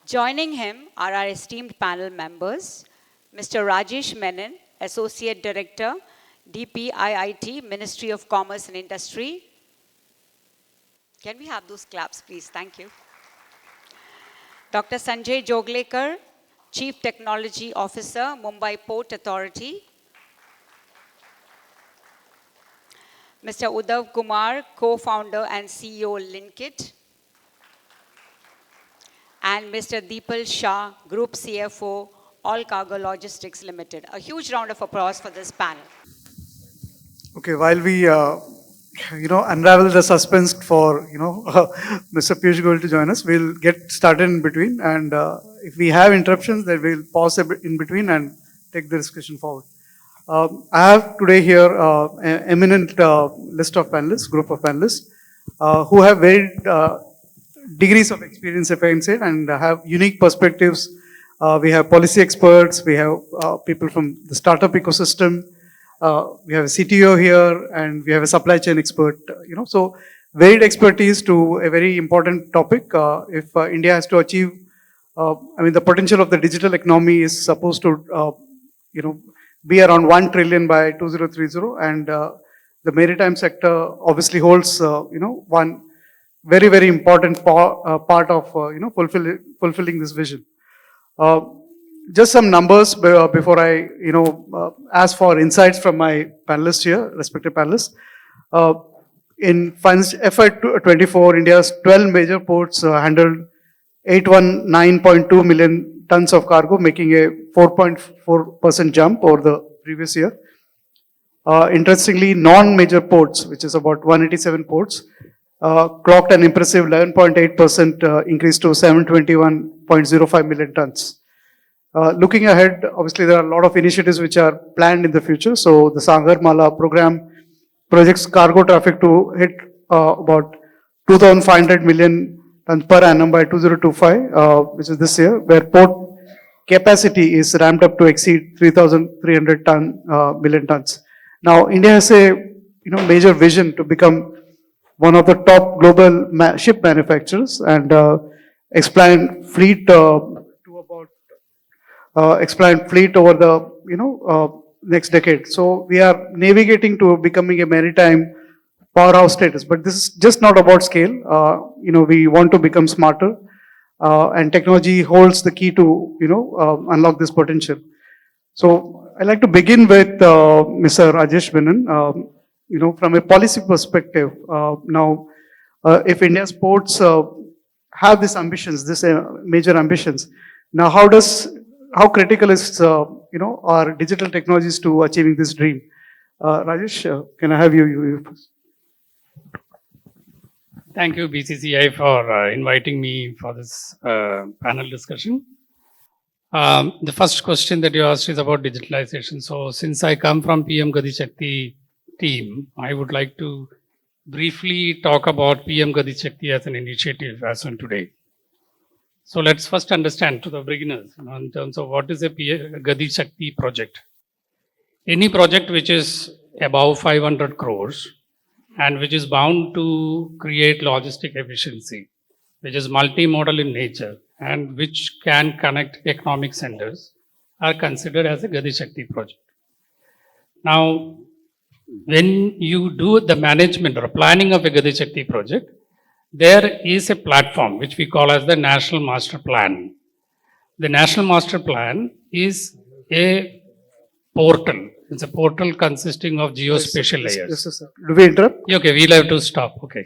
Joining him are our esteemed panel members, Mr. Rajesh Menon, Associate Director, DPIIT, Ministry of Commerce and Industry. Can we have those claps, please? Thank you. Dr. Sanjay Joglekar, Chief Technology Officer, Mumbai Port Authority. Mr. Uddhav Kumar, Co-founder and CEO, Linkit. And Mr. Deepal Shah, Group CFO, All Cargo Logistics Limited. A huge round of applause for this panel. Okay, while we unravel the suspense for Mr. Piyush Goyal to join us, we'll get started in between, and if we have interruptions, then we'll pause a bit in between and take the discussion forward. I have today here an eminent list of panelists, group of panelists, who have varied degrees of experience, if I can say, and have unique perspectives. We have policy experts, we have people from the startup ecosystem, we have a CTO here, and we have a supply chain expert. So varied expertise to a very important topic. If India has to achieve, the potential of the digital economy is supposed to, be around 1 trillion by 2030, and the maritime sector obviously holds, one very, very important part of, fulfilling this vision. Just some numbers before I, ask for insights from my panelists here, respective panelists. In FY24, India's 12 major ports handled 819.2 million tons of cargo, making a 4.4% jump over the previous year. Interestingly, non-major ports, which is about 187 ports, clocked an impressive 11.8% increase to 721.05 million tons. Looking ahead, obviously there are a lot of initiatives which are planned in the future. So the Sagarmala program projects cargo traffic to hit about 2,500 million tons per annum by 2025, which is this year, where port capacity is ramped up to exceed 3,300 million tons. Now, India has a major vision to become one of the top global ship manufacturers and expand fleet expand fleet over the next decade. So we are navigating to becoming a maritime powerhouse status. But this is just not about scale. We want to become smarter, and technology holds the key to unlock this potential. So I'd like to begin with Mr. Rajesh Menon. From a policy perspective, now, if India's ports have these ambitions, these major ambitions, now how critical is our digital technologies to achieving this dream? Rajesh, can I have you first? Thank you, BCCI, for inviting me for this panel discussion. The first question that you asked is about digitalization. So since I come from PM Gati Shakti team, I would like to briefly talk about PM Gati Shakti as an initiative as on today. So let's first understand to the beginners in terms of what is a Gati Shakti project. Any project which is above 500 crores and which is bound to create logistic efficiency, which is multimodal in nature and which can connect economic centers, are considered as a Gati Shakti project. Now, when you do the management or planning of a Gati Shakti project, there is a platform which we call as the National Master Plan. The National Master Plan is a portal. It's a portal consisting of geospatial layers. Yes, sir. Do we interrupt? Okay, we'll have to stop. Okay.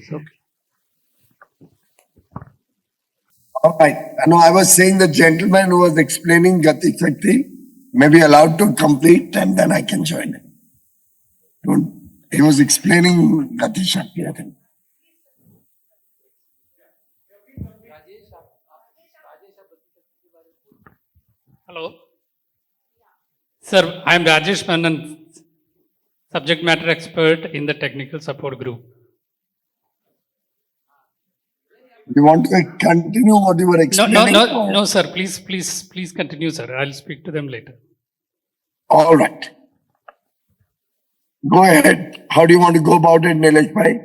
All right. No, I was saying the gentleman who was explaining Gati Shakti may be allowed to complete and then I can join him. He was explaining Gati Shakti, I think. Hello. Sir, I am Rajesh Menon, subject matter expert in the technical support group. You want to continue what you were explaining? No, sir. Please continue, sir. I'll speak to them later. All right. Go ahead. How do you want to go about it, Nilesh bhai?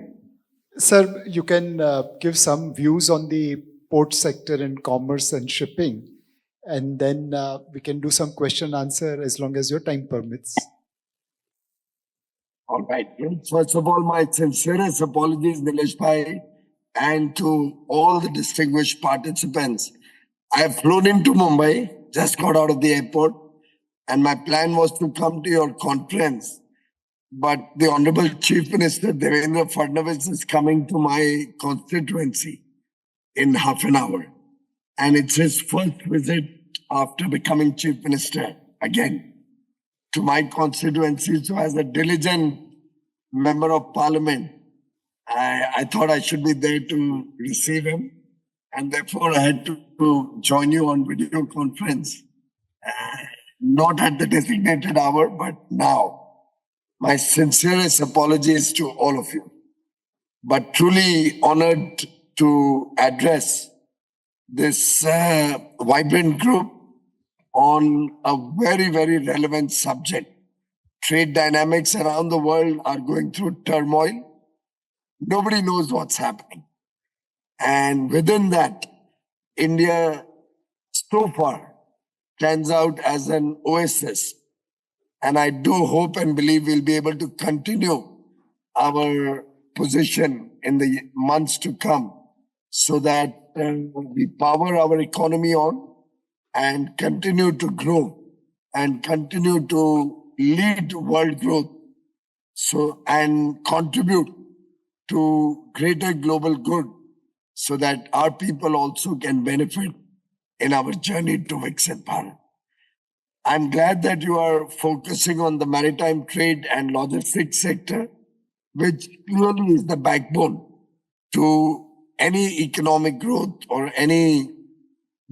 Sir, you can give some views on the port sector and commerce and shipping. And then we can do some question answer as long as your time permits. All right. First of all, my sincerest apologies, Nilesh Bhai, and to all the distinguished participants. I have flown into Mumbai, just got out of the airport, and my plan was to come to your conference. But the Honorable Chief Minister Devendra Fadnavis is coming to my constituency in half an hour. And it's his first visit after becoming Chief Minister again to my constituency. So as a diligent member of parliament, I thought I should be there to receive him. And therefore I had to join you on video conference, not at the designated hour, but now. My sincerest apologies to all of you, but truly honored to address this vibrant group on a very, very relevant subject. Trade dynamics around the world are going through turmoil. Nobody knows what's happening. And within that, India so far stands out as an oasis. And I do hope and believe we'll be able to continue our position in the months to come so that we power our economy on and continue to grow and continue to lead world growth and contribute to greater global good so that our people also can benefit in our journey to Viksit Bharat. I'm glad that you are focusing on the maritime trade and logistics sector, which clearly is the backbone to any economic growth or any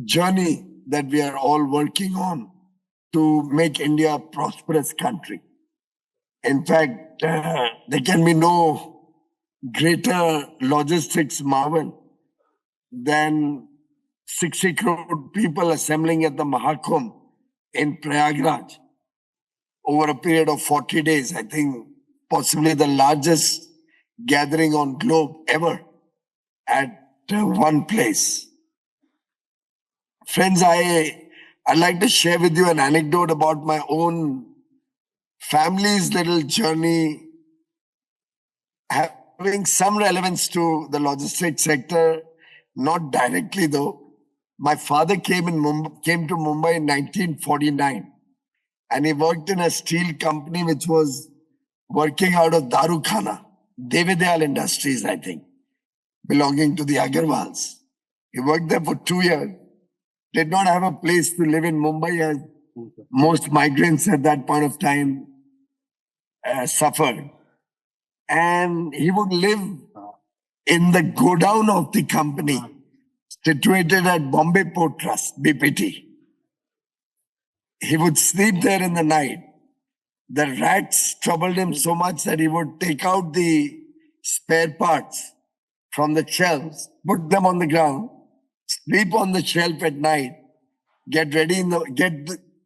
journey that we are all working on to make India a prosperous country. In fact, there can be no greater logistics marvel than 60 crore people assembling at the Mahakumbh in Prayagraj over a period of 40 days. I think possibly the largest gathering on globe ever at one place. Friends, I'd like to share with you an anecdote about my own family's little journey having some relevance to the logistics sector, not directly though. My father came to Mumbai in 1949 and he worked in a steel company which was working out of Darukhana, Devidayal Industries, I think, belonging to the Agarwals. He worked there for 2 years, did not have a place to live in Mumbai as most migrants at that point of time suffered. And he would live in the godown of the company, situated at Bombay Port Trust, BPT. He would sleep there in the night. The rats troubled him so much that he would take out the spare parts from the shelves, put them on the ground, sleep on the shelf at night, get ready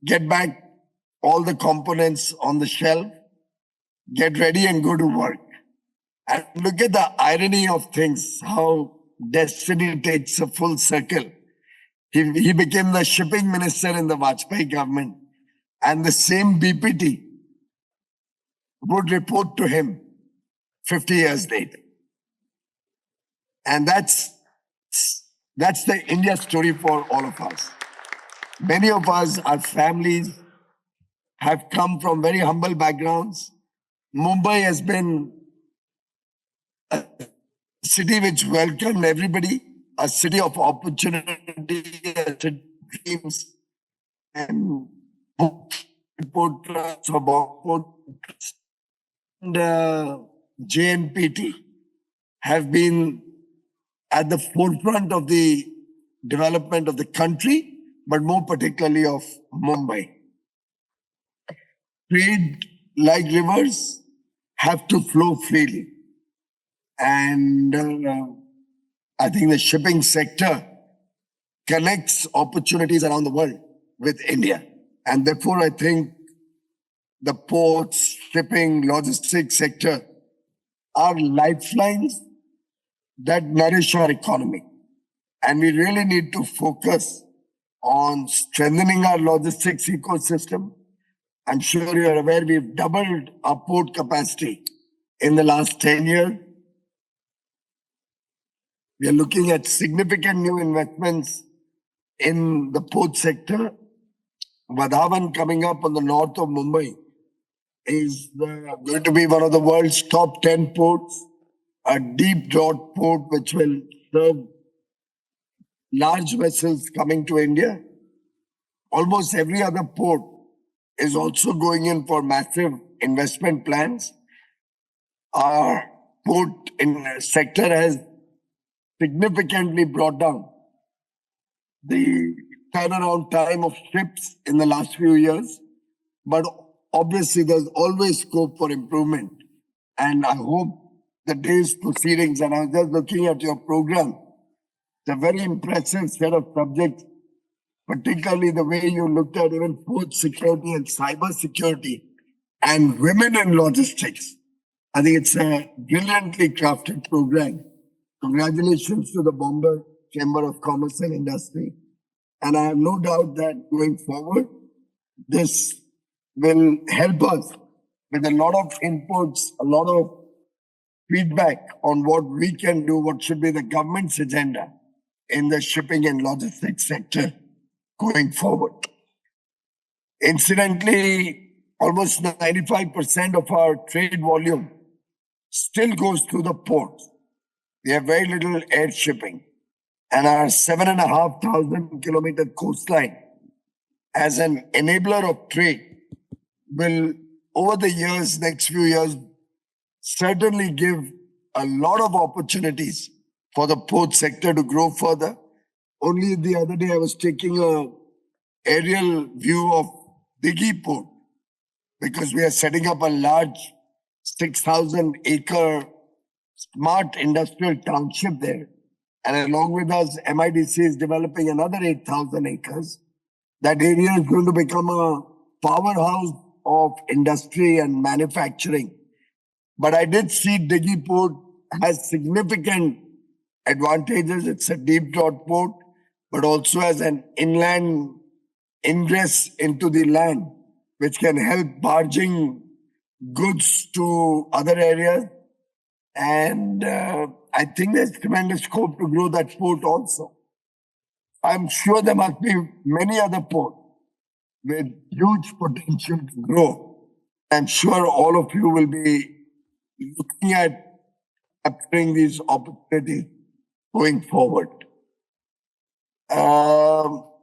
get back all the components on the shelf, get ready and go to work. And look at the irony of things, how destiny takes a full circle. He became the shipping minister in the Vajpayee government, and the same BPT would report to him 50 years later. And that's the India story for all of us. Many of us, our families, have come from very humble backgrounds. Mumbai has been a city which welcomed everybody, a city of opportunity, a city of dreams, and JNPT have been at the forefront of the development of the country, but more particularly of Mumbai. Trade, like rivers, have to flow freely. And I think the shipping sector connects opportunities around the world with India. And therefore, I think the ports, shipping, logistics sector are lifelines that nourish our economy. And we really need to focus on strengthening our logistics ecosystem. I'm sure you're aware we've doubled our port capacity in the last 10 years. We are looking at significant new investments in the port sector. Vadhavan, coming up on the north of Mumbai, is going to be one of the world's top 10 ports, a deep draught port which will serve large vessels coming to India. Almost every other port is also going in for massive investment plans. Our port sector has significantly brought down the turnaround time of ships in the last few years. But obviously, there's always scope for improvement. And I hope the day's proceedings, and I was just looking at your program, it's a very impressive set of subjects, particularly the way you looked at even port security and cyber security and women in logistics. I think it's a brilliantly crafted program. Congratulations to the Bombay Chamber of Commerce and Industry. And I have no doubt that going forward, this will help us with a lot of inputs, a lot of feedback on what we can do, what should be the government's agenda in the shipping and logistics sector going forward. Incidentally, almost 95% of our trade volume still goes through the ports. We have very little air shipping. And our 7,500 kilometer coastline as an enabler of trade will, over the years, next few years, certainly give a lot of opportunities for the port sector to grow further. Only the other day, I was taking an aerial view of Dighi Port because we are setting up a large 6,000-acre smart industrial township there. And along with us, MIDC is developing another 8,000 acres. That area is going to become a powerhouse of industry and manufacturing. But I did see Dighi Port has significant advantages. It's a deep draught port, but also as an inland ingress into the land, which can help barging goods to other areas. And I think there's tremendous scope to grow that port also. I'm sure there must be many other ports with huge potential to grow. I'm sure all of you will be looking at capturing these opportunities going forward. Well,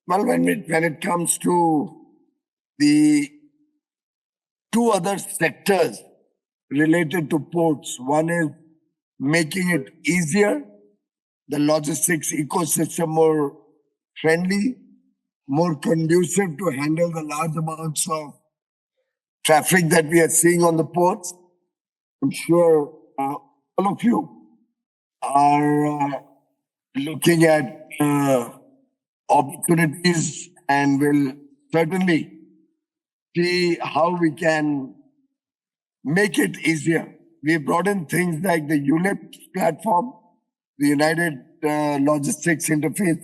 when it comes to the two other sectors related to ports, one is making it easier, the logistics ecosystem more friendly, more conducive to handle the large amounts of traffic that we are seeing on the ports. I'm sure all of you are looking at opportunities and will certainly see how we can make it easier. We brought in things like the ULIP platform, the United Logistics Interface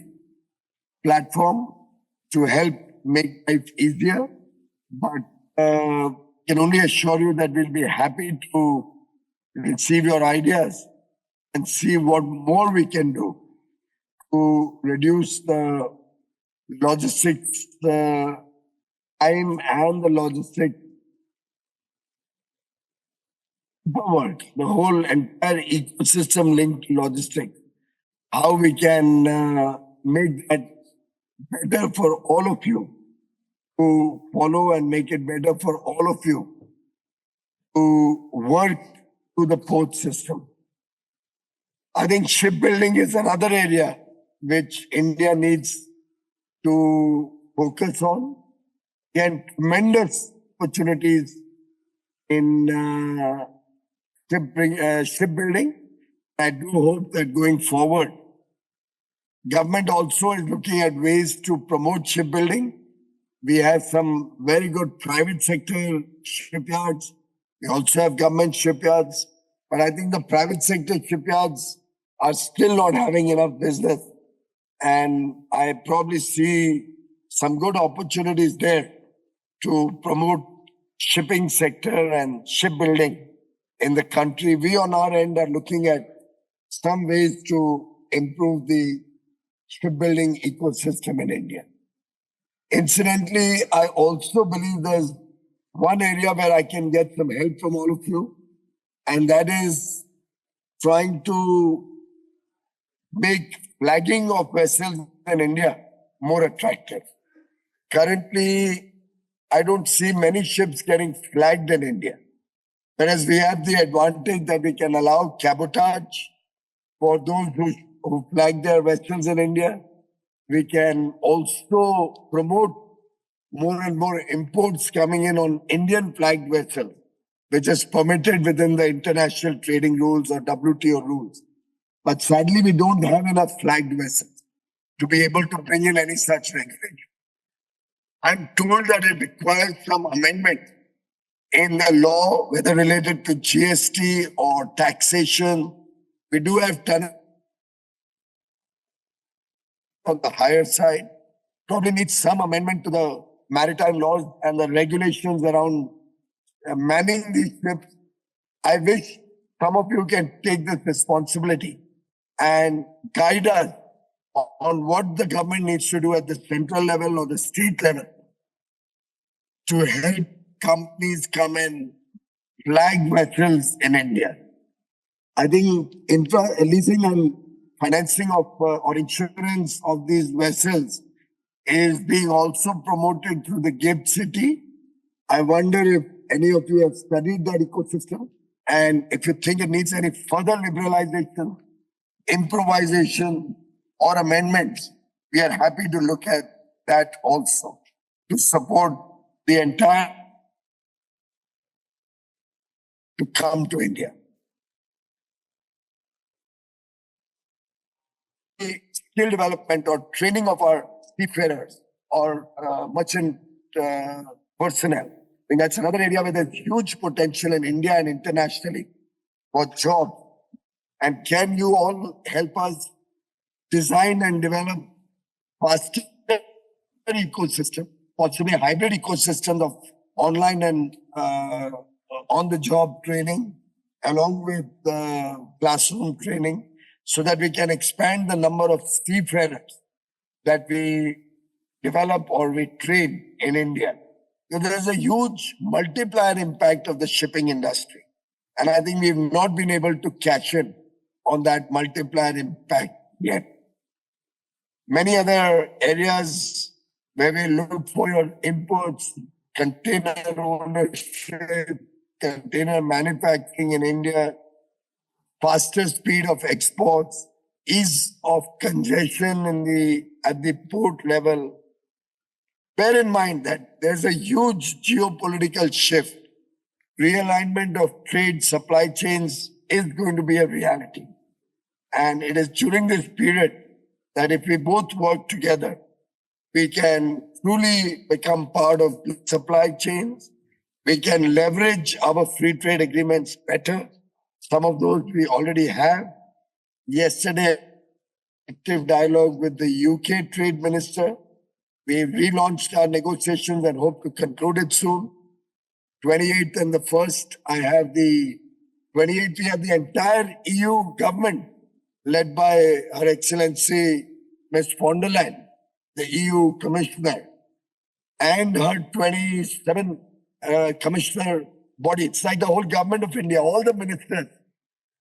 platform, to help make life easier. But can only assure you that we'll be happy to receive your ideas and see what more we can do to reduce the logistics time and the logistic forward, the whole entire ecosystem linked to logistics, how we can make that better for all of you to follow and make it better for all of you to work through the port system. I think shipbuilding is another area which India needs to focus on. Again, tremendous opportunities in shipbuilding. I do hope that going forward, government also is looking at ways to promote shipbuilding. We have some very good private sector shipyards. We also have government shipyards. But I think the private sector shipyards are still not having enough business and I probably see some good opportunities there to promote shipping sector and shipbuilding in the country. We on our end are looking at some ways to improve the shipbuilding ecosystem in India. Incidentally, I also believe there's one area where I can get some help from all of you, and that is trying to make flagging of vessels in India more attractive. Currently, I don't see many ships getting flagged in India, whereas we have the advantage that we can allow cabotage for those who flag their vessels in India. We can also promote more and more imports coming in on Indian flagged vessels, which is permitted within the international trading rules or WTO rules. But sadly, we don't have enough flagged vessels to be able to bring in any such regulation. I'm told that it requires some amendment in the law, whether related to GST or taxation. We do have tonnage on the higher side. Probably needs some amendment to the maritime laws and the regulations around manning these ships. I wish some of you can take this responsibility and guide us on what the government needs to do at the central level or the state level to help companies come and flag vessels in India. I think leasing and financing of or insurance of these vessels is being also promoted through the GIFT City. I wonder if any of you have studied that ecosystem, and if you think it needs any further liberalization, improvisation, or amendments, we are happy to look at that also to support the entire to come to India. The skill development or training of our seafarers or merchant personnel. I think that's another area where there's huge potential in India and internationally for jobs. And can you all help us design and develop faster ecosystem, possibly hybrid ecosystems of online and on-the-job training, along with classroom training, so that we can expand the number of seafarers that we develop or we train in India. So there is a huge multiplier impact of the shipping industry. And I think we've not been able to cash in on that multiplier impact yet. Many other areas where we look for your inputs, container ownership, container manufacturing in India, faster speed of exports, ease of congestion at the port level. Bear in mind that there's a huge geopolitical shift. Realignment of trade supply chains is going to be a reality. And it is during this period that if we both work together, we can truly become part of supply chains. We can leverage our free trade agreements better. Some of those we already have. Yesterday, active dialogue with the UK trade minister. We relaunched our negotiations and hope to conclude it soon. 28th and the 1st, I have the 28th, we have the entire EU government led by Her Excellency Ms. von der Leyen, the EU Commissioner, and her 27 commissioner body. It's like the whole government of India, all the ministers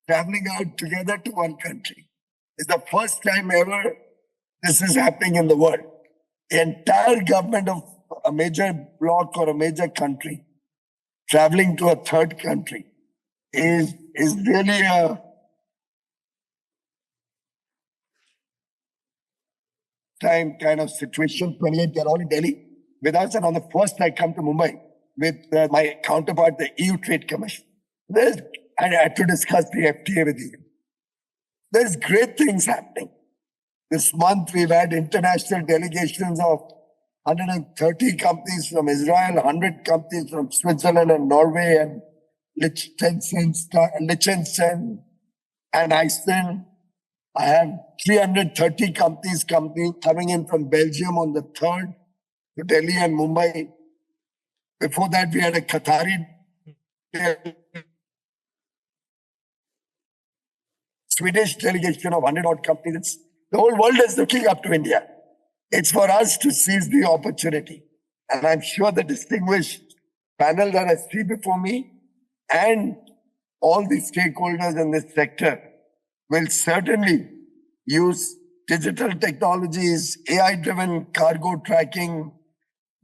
traveling out together to one country. It's the first time ever this is happening in the world. The entire government of a major bloc or a major country traveling to a third country is really a time kind of situation. 28th, they're all in Delhi with us, and on the 1st, I come to Mumbai with my counterpart, the EU Trade Commission. And I had to discuss the FTA with you. There's great things happening. This month, we've had international delegations of 130 companies from Israel, 100 companies from Switzerland and Norway and Liechtenstein and Iceland. I have 330 companies coming in from Belgium on the 3rd to Delhi and Mumbai. Before that, we had a Qatari Swedish delegation of 100 odd companies. The whole world is looking up to India. It's for us to seize the opportunity. And I'm sure the distinguished panel that I see before me and all the stakeholders in this sector will certainly use digital technologies, AI-driven cargo tracking,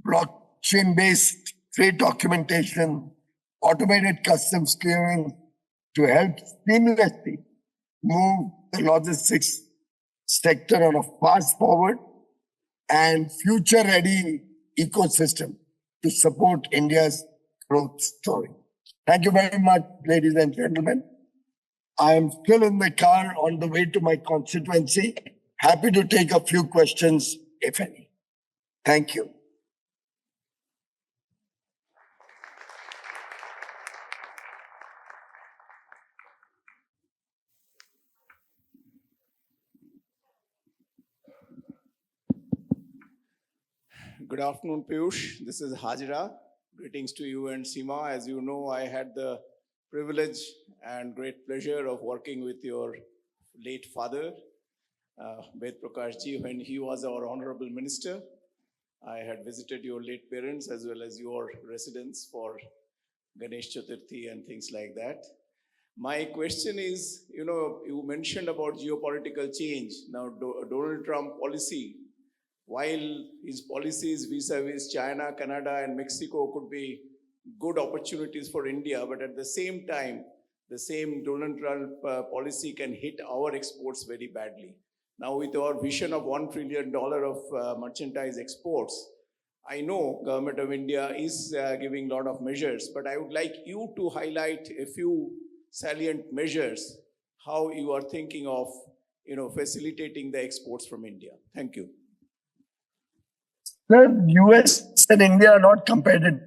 blockchain-based freight documentation, automated customs clearing to help seamlessly move the logistics sector on a fast-forward and future-ready ecosystem to support India's growth story. Thank you very much, ladies and gentlemen. I am still in the car on the way to my constituency. Happy to take a few questions, if any. Thank you. Good afternoon, Piyush. This is Hajra. Greetings to you and Seema. As you know, I had the privilege and great pleasure of working with your late father, Ved Prakash ji, when he was our honorable minister. I had visited your late parents as well as your residence for Ganesh Chaturthi and things like that. My question is, you mentioned about geopolitical change. Now, Donald Trump policy, while his policies vis-a-vis China, Canada, and Mexico could be good opportunities for India, but at the same time, the same Donald Trump policy can hit our exports very badly. Now, with our vision of $1 trillion of merchandise exports, I know Government of India is giving a lot of measures, but I would like you to highlight a few salient measures, how you are thinking of facilitating the exports from India. Thank you. The US and India are not competitive.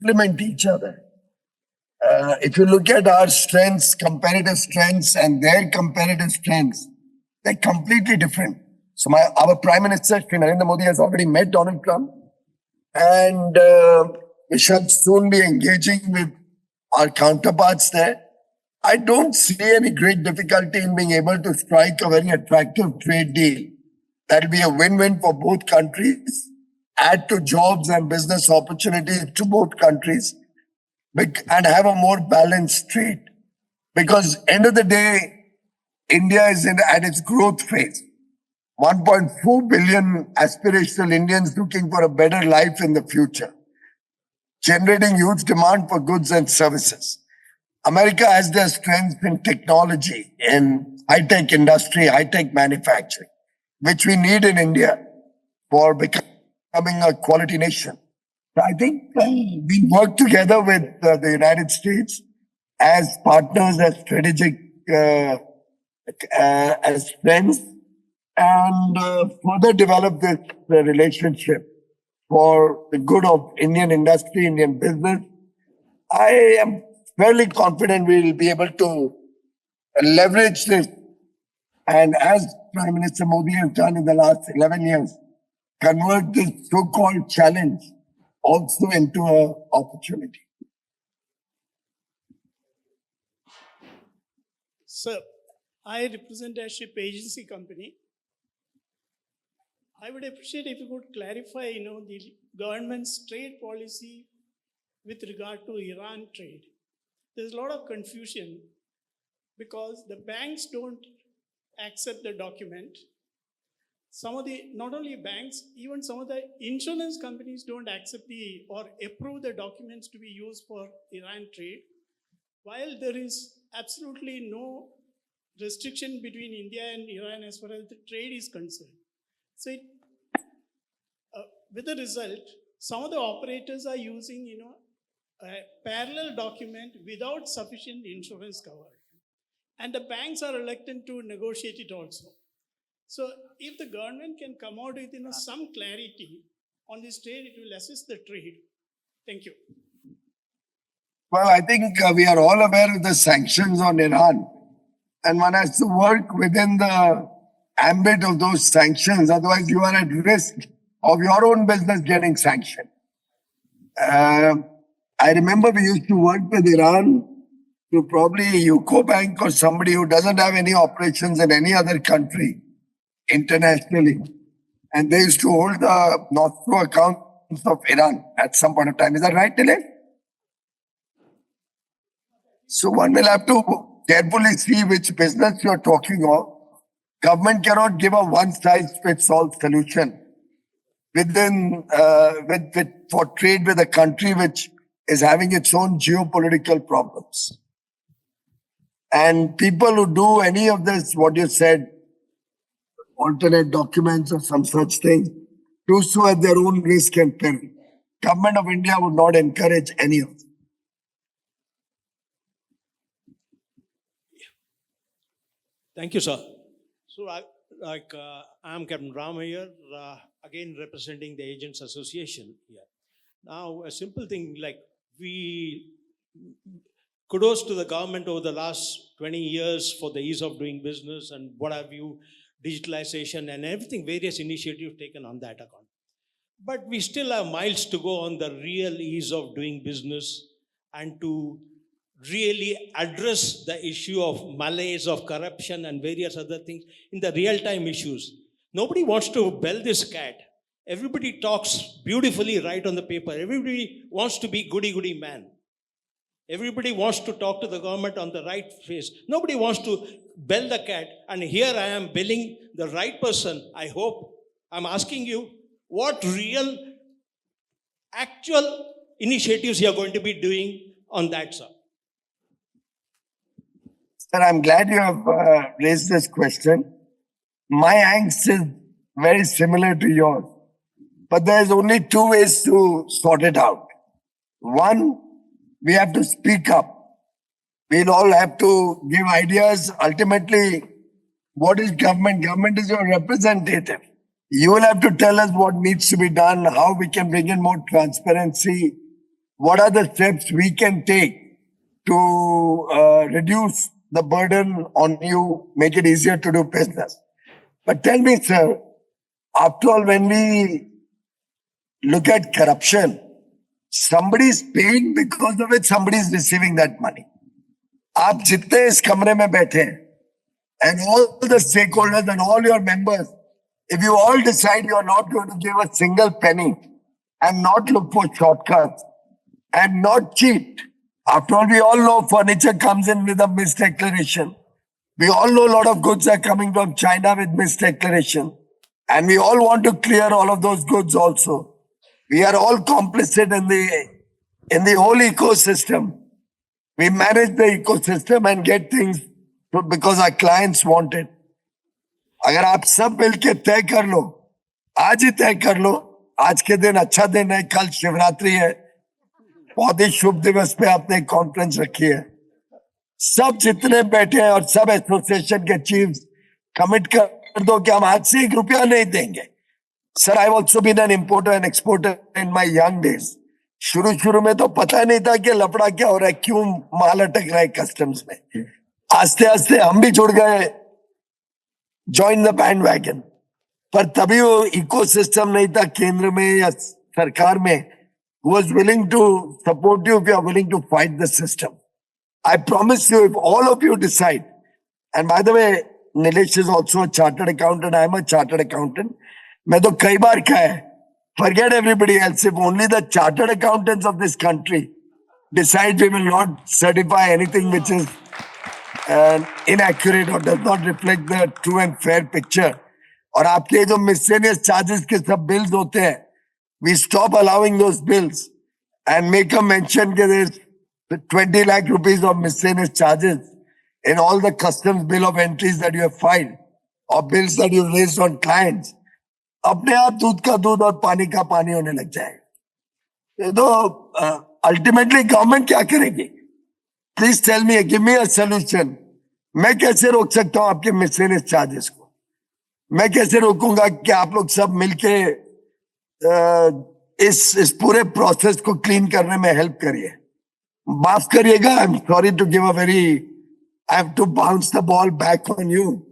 Complement each other. If you look at our strengths, competitive strengths, and their competitive strengths, they're completely different. So our Prime Minister, Shri Narendra Modi, has already met Donald Trump, and we shall soon be engaging with our counterparts there. I don't see any great difficulty in being able to strike a very attractive trade deal. That'll be a win-win for both countries, add to jobs and business opportunities to both countries, and have a more balanced trade. Because end of the day, India is at its growth phase. 1.4 billion aspirational Indians looking for a better life in the future, generating huge demand for goods and services. America has their strength in technology, in high-tech industry, high-tech manufacturing, which we need in India for becoming a quality nation. I think we work together with the United States as partners, as strategic, as friends, and further develop this relationship for the good of Indian industry, Indian business. I am fairly confident we will be able to leverage this, and as Prime Minister Modi has done in the last 11 years, convert this so-called challenge also into an opportunity. Sir, I represent a ship agency company. I would appreciate if you could clarify, the government's trade policy with regard to Iran trade. There's a lot of confusion because the banks don't accept the document. Not only banks, even some of the insurance companies don't accept or approve the documents to be used for Iran trade, while there is absolutely no restriction between India and Iran as far as the trade is concerned. So with the result, some of the operators are using, a parallel document without sufficient insurance cover. And the banks are reluctant to negotiate it also. So if the government can come out with some clarity on this trade, it will assist the trade. Thank you. Well, I think we are all aware of the sanctions on Iran. and one has to work within the ambit of those sanctions. Otherwise, you are at risk of your own business getting sanctioned. I remember we used to work with Iran through probably UCO Bank or somebody who doesn't have any operations in any other country internationally. And they used to hold the Nostro accounts of Iran at some point of time. Is that right, Nilesh? So one will have to carefully see which business you're talking of. Government cannot give a one-size-fits-all solution within for trade with a country which is having its own geopolitical problems. And people who do any of this, what you said, alternate documents or some such thing, do so at their own risk and peril. Government of India would not encourage any of it. Thank you, sir. So, I'm Captain Ram here, again representing the Agents Association here. Now, a simple thing like kudos to the government over the last 20 years for the ease of doing business and what have you, digitalization and everything, various initiatives taken on that account. But we still have miles to go on the real ease of doing business and to really address the issue of malaise, of corruption and various other things in the real-time issues. Nobody wants to bell this cat. Everybody talks beautifully right on the paper. Everybody wants to be goody-goody man. Everybody wants to talk to the government on the right face. Nobody wants to bell the cat. And here I am belling the right person. I hope I'm asking you what real, actual initiatives you are going to be doing on that, sir. Sir, I'm glad you have raised this question. My angst is very similar to yours, but there's only two ways to sort it out. One, we have to speak up. We'll all have to give ideas. Ultimately, what is government? Government is your representative. You will have to tell us what needs to be done, how we can bring in more transparency, what are the steps we can take to reduce the burden on you, make it easier to do business. But tell me, sir, after all, when we look at corruption, somebody is paying because of it, somebody is receiving that money. आप जितने इस कमरे में बैठे हैं, and all the stakeholders and all your members, if you all decide you are not going to give a single penny and not look for shortcuts and not cheat. After all, we all know furniture comes in with a misdeclaration. We all know a lot of goods are coming from China with misdeclaration. And we all want to clear all of those goods also. We are all complicit in the whole ecosystem. We manage the ecosystem and get things because our clients want it. अगर आप सब मिलके तय कर लो, आज ही तय कर लो, आज के दिन अच्छा दिन है, कल शिवरात्रि है, बहुत ही शुभ दिवस पे आपने कॉन्फ्रेंस रखी है, सब जितने बैठे हैं और सब एसोसिएशन के चीफ कमिट कर दो कि हम आज से ₹1 नहीं देंगे. Sir, I also been an importer and exporter in my young days. शुरू में तो पता नहीं था कि लफड़ा क्या हो रहा है, क्यों माल अटक रहा है कस्टम्स में. आस्ते आस्ते हम भी जुड़ गए, जॉइन द बैंड वैगन. पर तभी वो इकोसिस्टम नहीं था केंद्र में या सरकार में who was willing to support you if you are willing to fight the system. I promise you, if all of you decide, and by the way, Nilesh is also a chartered accountant, I am a chartered accountant. मैं तो कई बार कहा है, forget everybody else, if only the chartered accountants of this country decide we will not certify anything which is inaccurate or does not reflect the true and fair picture. और आपके जो miscellaneous charges के सब bills होते हैं, we stop allowing those bills and make a mention that there's 20 lakh rupees of miscellaneous charges in all the customs bill of entries that you have filed or bills that you raised on clients. अपने आप दूध का दूध और पानी का पानी होने लग जाएगा. तो ultimately government क्या करेगी? Please tell me, give me a solution. मैं कैसे रोक सकता हूँ आपके miscellaneous charges को? मैं कैसे रोकूंगा कि आप लोग सब मिलके इस पूरे प्रोसेस को क्लीन करने में हेल्प करिए. माफ करिएगा, I am sorry to give a very I have to bounce the ball back on you.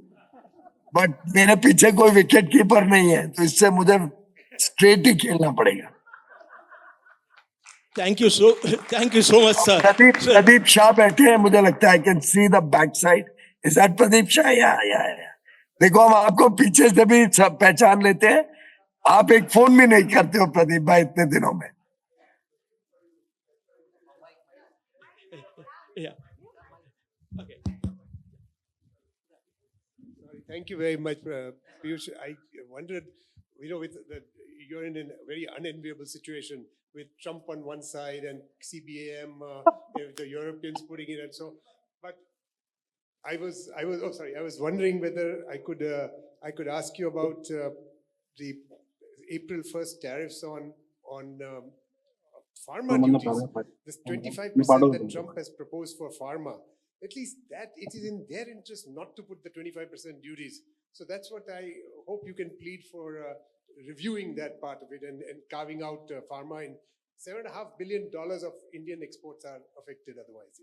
But मेरे पीछे कोई विकेट कीपर नहीं है, तो इससे मुझे स्ट्रेट ही खेलना पड़ेगा. Thank you so much, sir. Pradeep Shah बैठे हैं, मुझे लगता है I can see the backside. Is that Pradeep Shah? Yeah. देखो हम आपको पीछे से भी पहचान लेते हैं. आप एक फोन भी नहीं करते हो प्रदीप भाई इतने दिनों में. Yeah. Okay. Thank you very much, Piyush. I wondered, you're in a very unenviable situation with Trump on one side and CBAM, the Europeans putting it, and so. But I was wondering whether I could ask you about the April 1st tariffs on pharma duties. This 25% that Trump has proposed for pharma. At least that it is in their interest not to put the 25% duties. So that's what I hope you can plead for, reviewing that part of it and carving out pharma. And $7.5 billion of Indian exports are affected otherwise.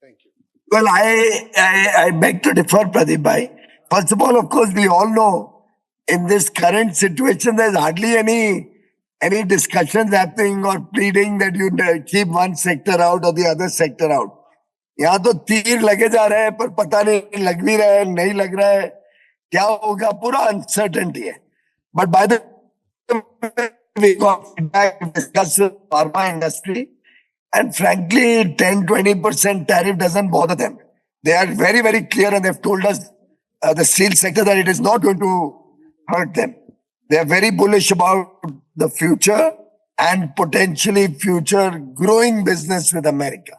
Thank you. Well, I beg to differ, Pradeep bhai. First of all, of course, we all know in this current situation, there's hardly any discussions happening or pleading that you keep one sector out or the other sector out. यहाँ तो तीर लगे जा रहे हैं पर पता नहीं लग भी रहा है नहीं लग रहा है क्या होगा पूरा अनसर्टेनिटी है. But by the we got feedback to discuss pharma industry, and frankly 10-20% tariff doesn't bother them. They are very, very clear and they've told us the steel sector that it is not going to hurt them. They are very bullish about the future and potentially future growing business with America.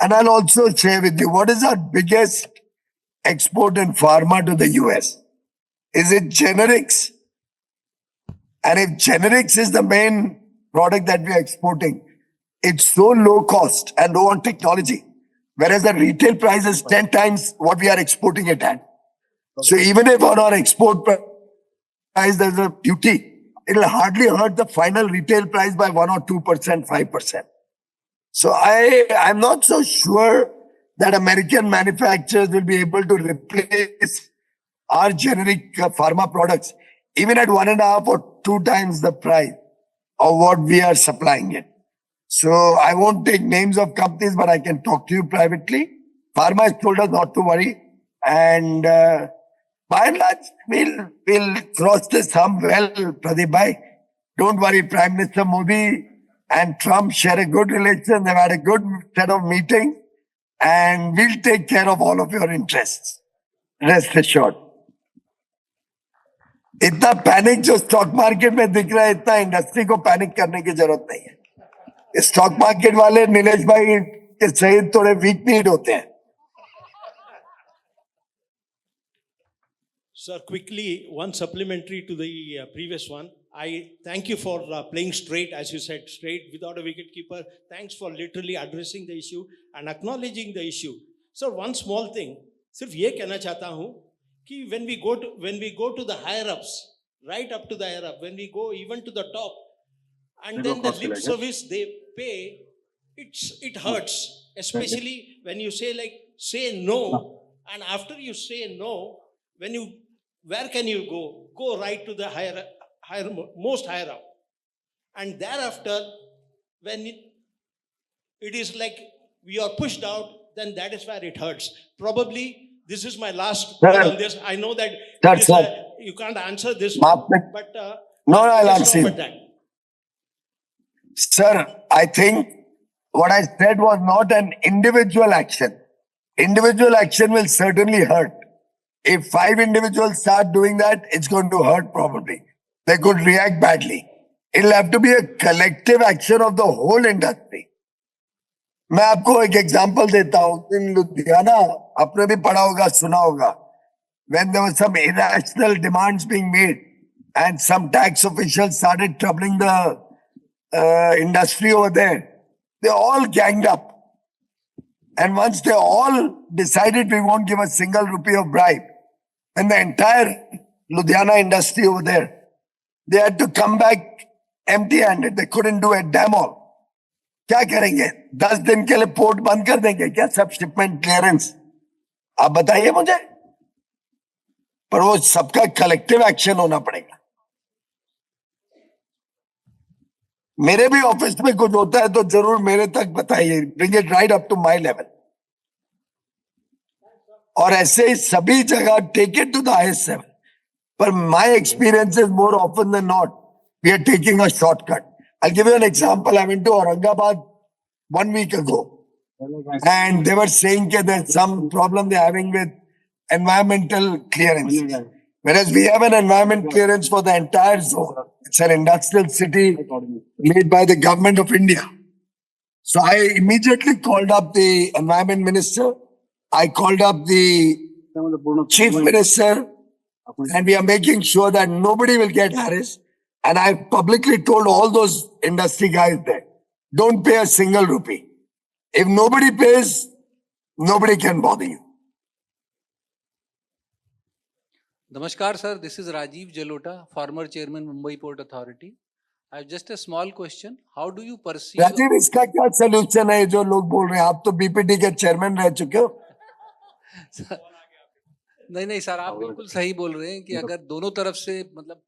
And I'll also share with you, what is our biggest export in pharma to the US? Is it generics? And if generics is the main product that we are exporting, it's so low cost and low on technology, whereas the retail price is 10 times what we are exporting it at. So even if on our export price there's a duty, it'll hardly hurt the final retail price by 1 or 2%, 5%. So I'm not so sure that American manufacturers will be able to replace our generic pharma products, even at 1.5 or 2 times the price of what we are supplying it. So I won't take names of companies, but I can talk to you privately. Pharma has told us not to worry. And by and large, we'll cross this hump well, Pradeep bhai. Don't worry, Prime Minister Modi and Trump share a good relation. They've had a good set of meetings. And we'll take care of all of your interests. Rest assured. इतना panic जो stock market में दिख रहा है इतना industry को panic करने की जरूरत नहीं है. स्टॉक मार्केट वाले नीलेश भाई के सहित थोड़े वीक नीड होते हैं. Sir, quickly, one supplementary to the previous one. I thank you for playing straight, as you said, straight without a wicketkeeper. Thanks for literally addressing the issue and acknowledging the issue. Sir, one small thing. सिर्फ ये कहना चाहता हूँ कि when we go to the higher ups, right up to the higher up, when we go even to the top, and then the lip service they pay, it hurts, especially when you say no, and after you say no, where can you go? Go right to the most higher up, and thereafter, when it is like we are pushed out, then that is where it hurts. Probably this is my last word on this. I know that you can't answer this one, but no, I'll answer you. That. Sir, I think what I said was not an individual action. Individual action will certainly hurt. If 5 individuals start doing that, it's going to hurt probably. They could react badly. It'll have to be a collective action of the whole industry. मैं आपको एक example देता हूँ. इन लुधियाना आपने भी पढ़ा होगा सुना होगा. When there was some irrational demands being made and some tax officials started troubling the industry over there, they all ganged up. And once they all decided we won't give a single rupee of bribe, then the entire Ludhiana industry over there, they had to come back empty-handed. They couldn't do a damn all. क्या करेंगे? 10 दिन के लिए port बंद कर देंगे क्या? सब शिपमेंट क्लियरेंस. आप बताइए मुझे, पर वो सबका कलेक्टिव एक्शन होना पड़ेगा। मेरे भी ऑफिस में कुछ होता है तो जरूर मेरे तक बताइए, bring it right up to my level. और ऐसे ही सभी जगह take it to the highest level. पर my experience is more often than not we are taking a shortcut. I give you an example. I went to Aurangabad 1 week ago and they were saying that there's some problem they're having with environmental clearance, whereas we have an environment clearance for the entire zone. It's an industrial city made by the government of India. So I immediately called up the environment minister. I called up the chief minister, and we are making sure that nobody will get harassed. And I publicly told all those industry guys there, don't pay a single rupee. If nobody pays, nobody can bother you. Namaskar, sir. This is Rajiv Jalota, former chairman, Mumbai Port Authority. I have just a small question. How do you perceive? Rajiv, इसका क्या solution है जो लोग बोल रहे हैं? आप तो बीपीटी के चेयरमैन रह चुके हो। नहीं सर, आप बिल्कुल सही बोल रहे हैं कि अगर दोनों तरफ से, मतलब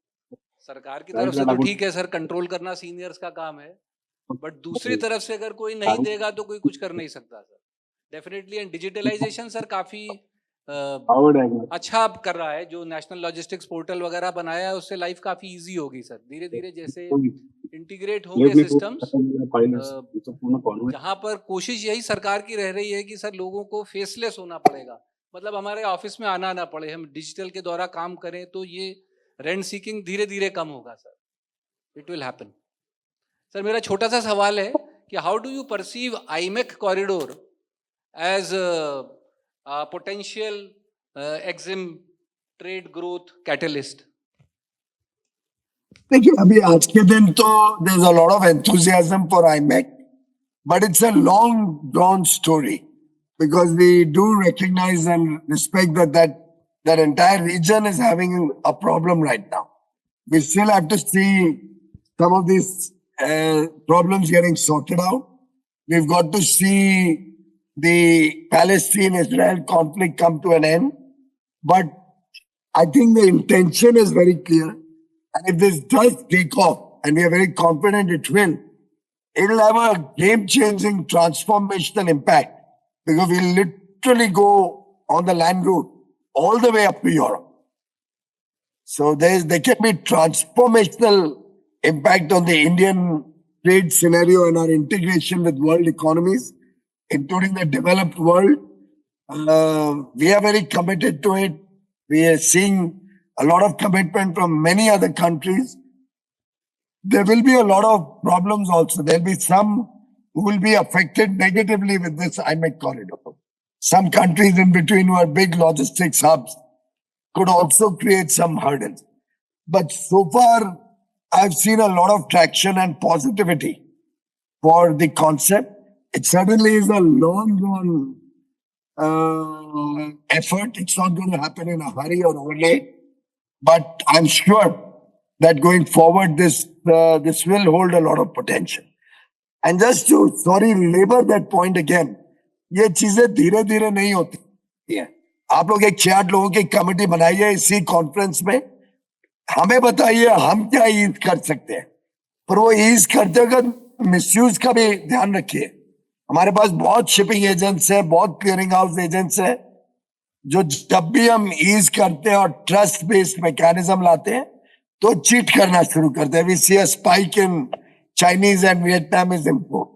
सरकार की तरफ से तो ठीक है सर, कंट्रोल करना सीनियर्स का काम है, बट दूसरी तरफ से अगर कोई नहीं देगा तो कोई कुछ कर नहीं सकता sir, definitely. And digitalization sir काफी अच्छा कर रहा है, जो नेशनल लॉजिस्टिक्स पोर्टल वगैरह बनाया है उससे लाइफ काफी इजी होगी सर। धीरे धीरे जैसे इंटीग्रेट होंगे सिस्टम्स, जहां पर कोशिश यही सरकार की रह रही है कि सर लोगों को फेसलेस होना पड़ेगा, मतलब हमारे ऑफिस में आना ना पड़े, हम डिजिटल के द्वारा काम करें तो ये रेंट सीकिंग धीरे धीरे कम होगा sir, it will happen. Sir मेरा छोटा सा सवाल है कि how do you perceive IMEC corridor as potential EXIM trade growth catalyst? देखिए, अभी आज के दिन तो there's a lot of enthusiasm for IMEC, but it's a long drawn story because we do recognize and respect that entire region is having a problem right now. We still have to see some of these problems getting sorted out. We've got to see the Palestine-Israel conflict come to an end. But I think the intention is very clear. And if this does take off, and we are very confident it will have a game-changing, transformational impact because we'll literally go on the land route all the way up to Europe. So there can be transformational impact on the Indian trade scenario and our integration with world economies, including the developed world. We are very committed to it. We are seeing a lot of commitment from many other countries. There will be a lot of problems also. There will be some who will be affected negatively with this IMEC corridor. Some countries in between who are big logistics hubs could also create some hurdles. But so far, I've seen a lot of traction and positivity for the concept. It certainly is a long run effort. It's not going to happen in a hurry or overnight. But I'm sure that going forward, this will hold a lot of potential. And just to, labor that point again, ये चीजें धीरे धीरे नहीं होती है। आप लोग एक 6-8 लोगों की कमेटी बनाइए इसी कॉन्फ्रेंस में, हमें बताइए हम क्या ईज कर सकते हैं, पर वो ईज करते वक्त मिसयूज का भी ध्यान रखिए। हमारे पास बहुत शिपिंग एजेंट्स हैं, बहुत क्लियरिंग हाउस एजेंट्स हैं, जो जब भी हम ईज करते हैं और ट्रस्ट बेस्ड मैकेनिज्म लाते हैं तो चीट करना शुरू करते हैं। We see a spike in Chinese and Vietnamese import,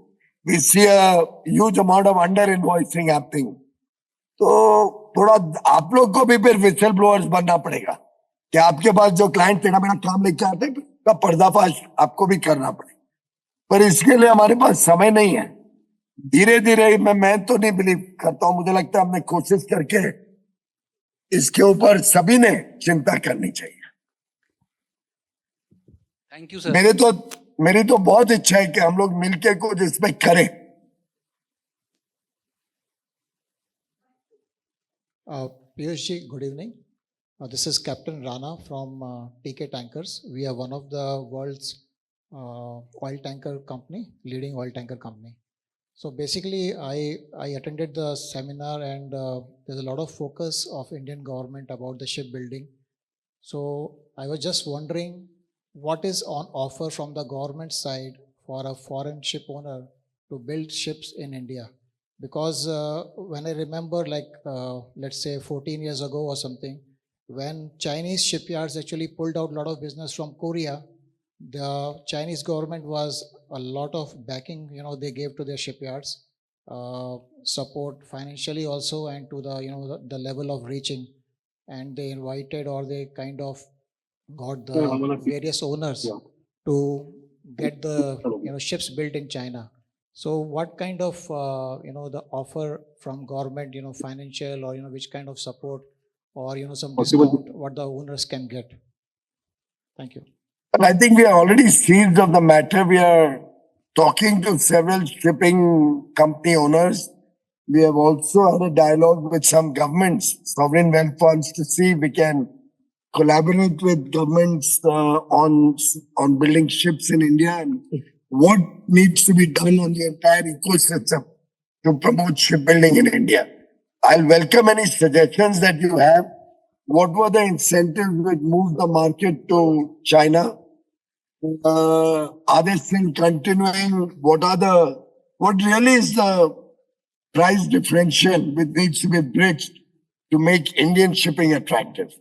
we see a huge amount of under invoicing happening. तो थोड़ा आप लोग को भी फिर विसल ब्लोअर्स बनना पड़ेगा कि आपके पास जो क्लाइंट टेढ़ा मेढ़ा काम लेके आते हैं का पर्दाफाश आपको भी करना पड़ेगा। पर इसके लिए हमारे पास समय नहीं है। धीरे धीरे मैं तो नहीं बिलीव करता हूं, मुझे लगता है हमने कोशिश करके इसके ऊपर सभी ने चिंता करनी चाहिए। Thank you sir. मेरी तो बहुत इच्छा है कि हम लोग मिलके कुछ इसमें करें। Piyush ji, good evening. This is Captain Rana from TK Tankers. We are one of the world's oil tanker company, leading oil tanker company. So basically, I attended the seminar and there's a lot of focus of Indian government about the shipbuilding. So I was just wondering what is on offer from the government side for a foreign ship owner to build ships in India? Because when I remember, like let's say 14 years ago or something, when Chinese shipyards actually pulled out a lot of business from Korea, the Chinese government was a lot of backing, they gave to their shipyards, support financially also, and to the, the level of reaching. And they invited, or they kind of got the various owners to get the, ships built in China. So what kind of, the offer from government, financial, or, which kind of support, or, some discount, what the owners can get? Thank you. And I think we are already seized of the matter. We are talking to several shipping company owners. We have also had a dialogue with some governments, sovereign wealth funds, to see if we can collaborate with governments on building ships in India and what needs to be done on the entire ecosystem to promote shipbuilding in India. I'll welcome any suggestions that you have. What were the incentives which moved the market to China? Are they still continuing? What really is the price differential which needs to be bridged to make Indian shipping attractive?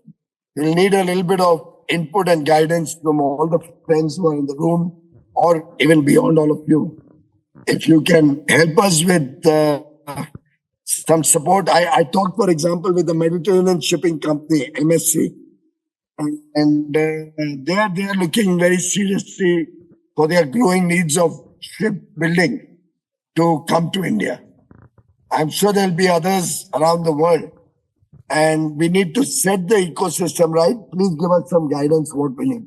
We'll need a little bit of input and guidance from all the friends who are in the room, or even beyond all of you. If you can help us with some support. I talked, for example, with the Mediterranean shipping company, MSC, and they are looking very seriously for their growing needs of shipbuilding to come to India. I'm sure there'll be others around the world. And we need to set the ecosystem right. Please give us some guidance what we need.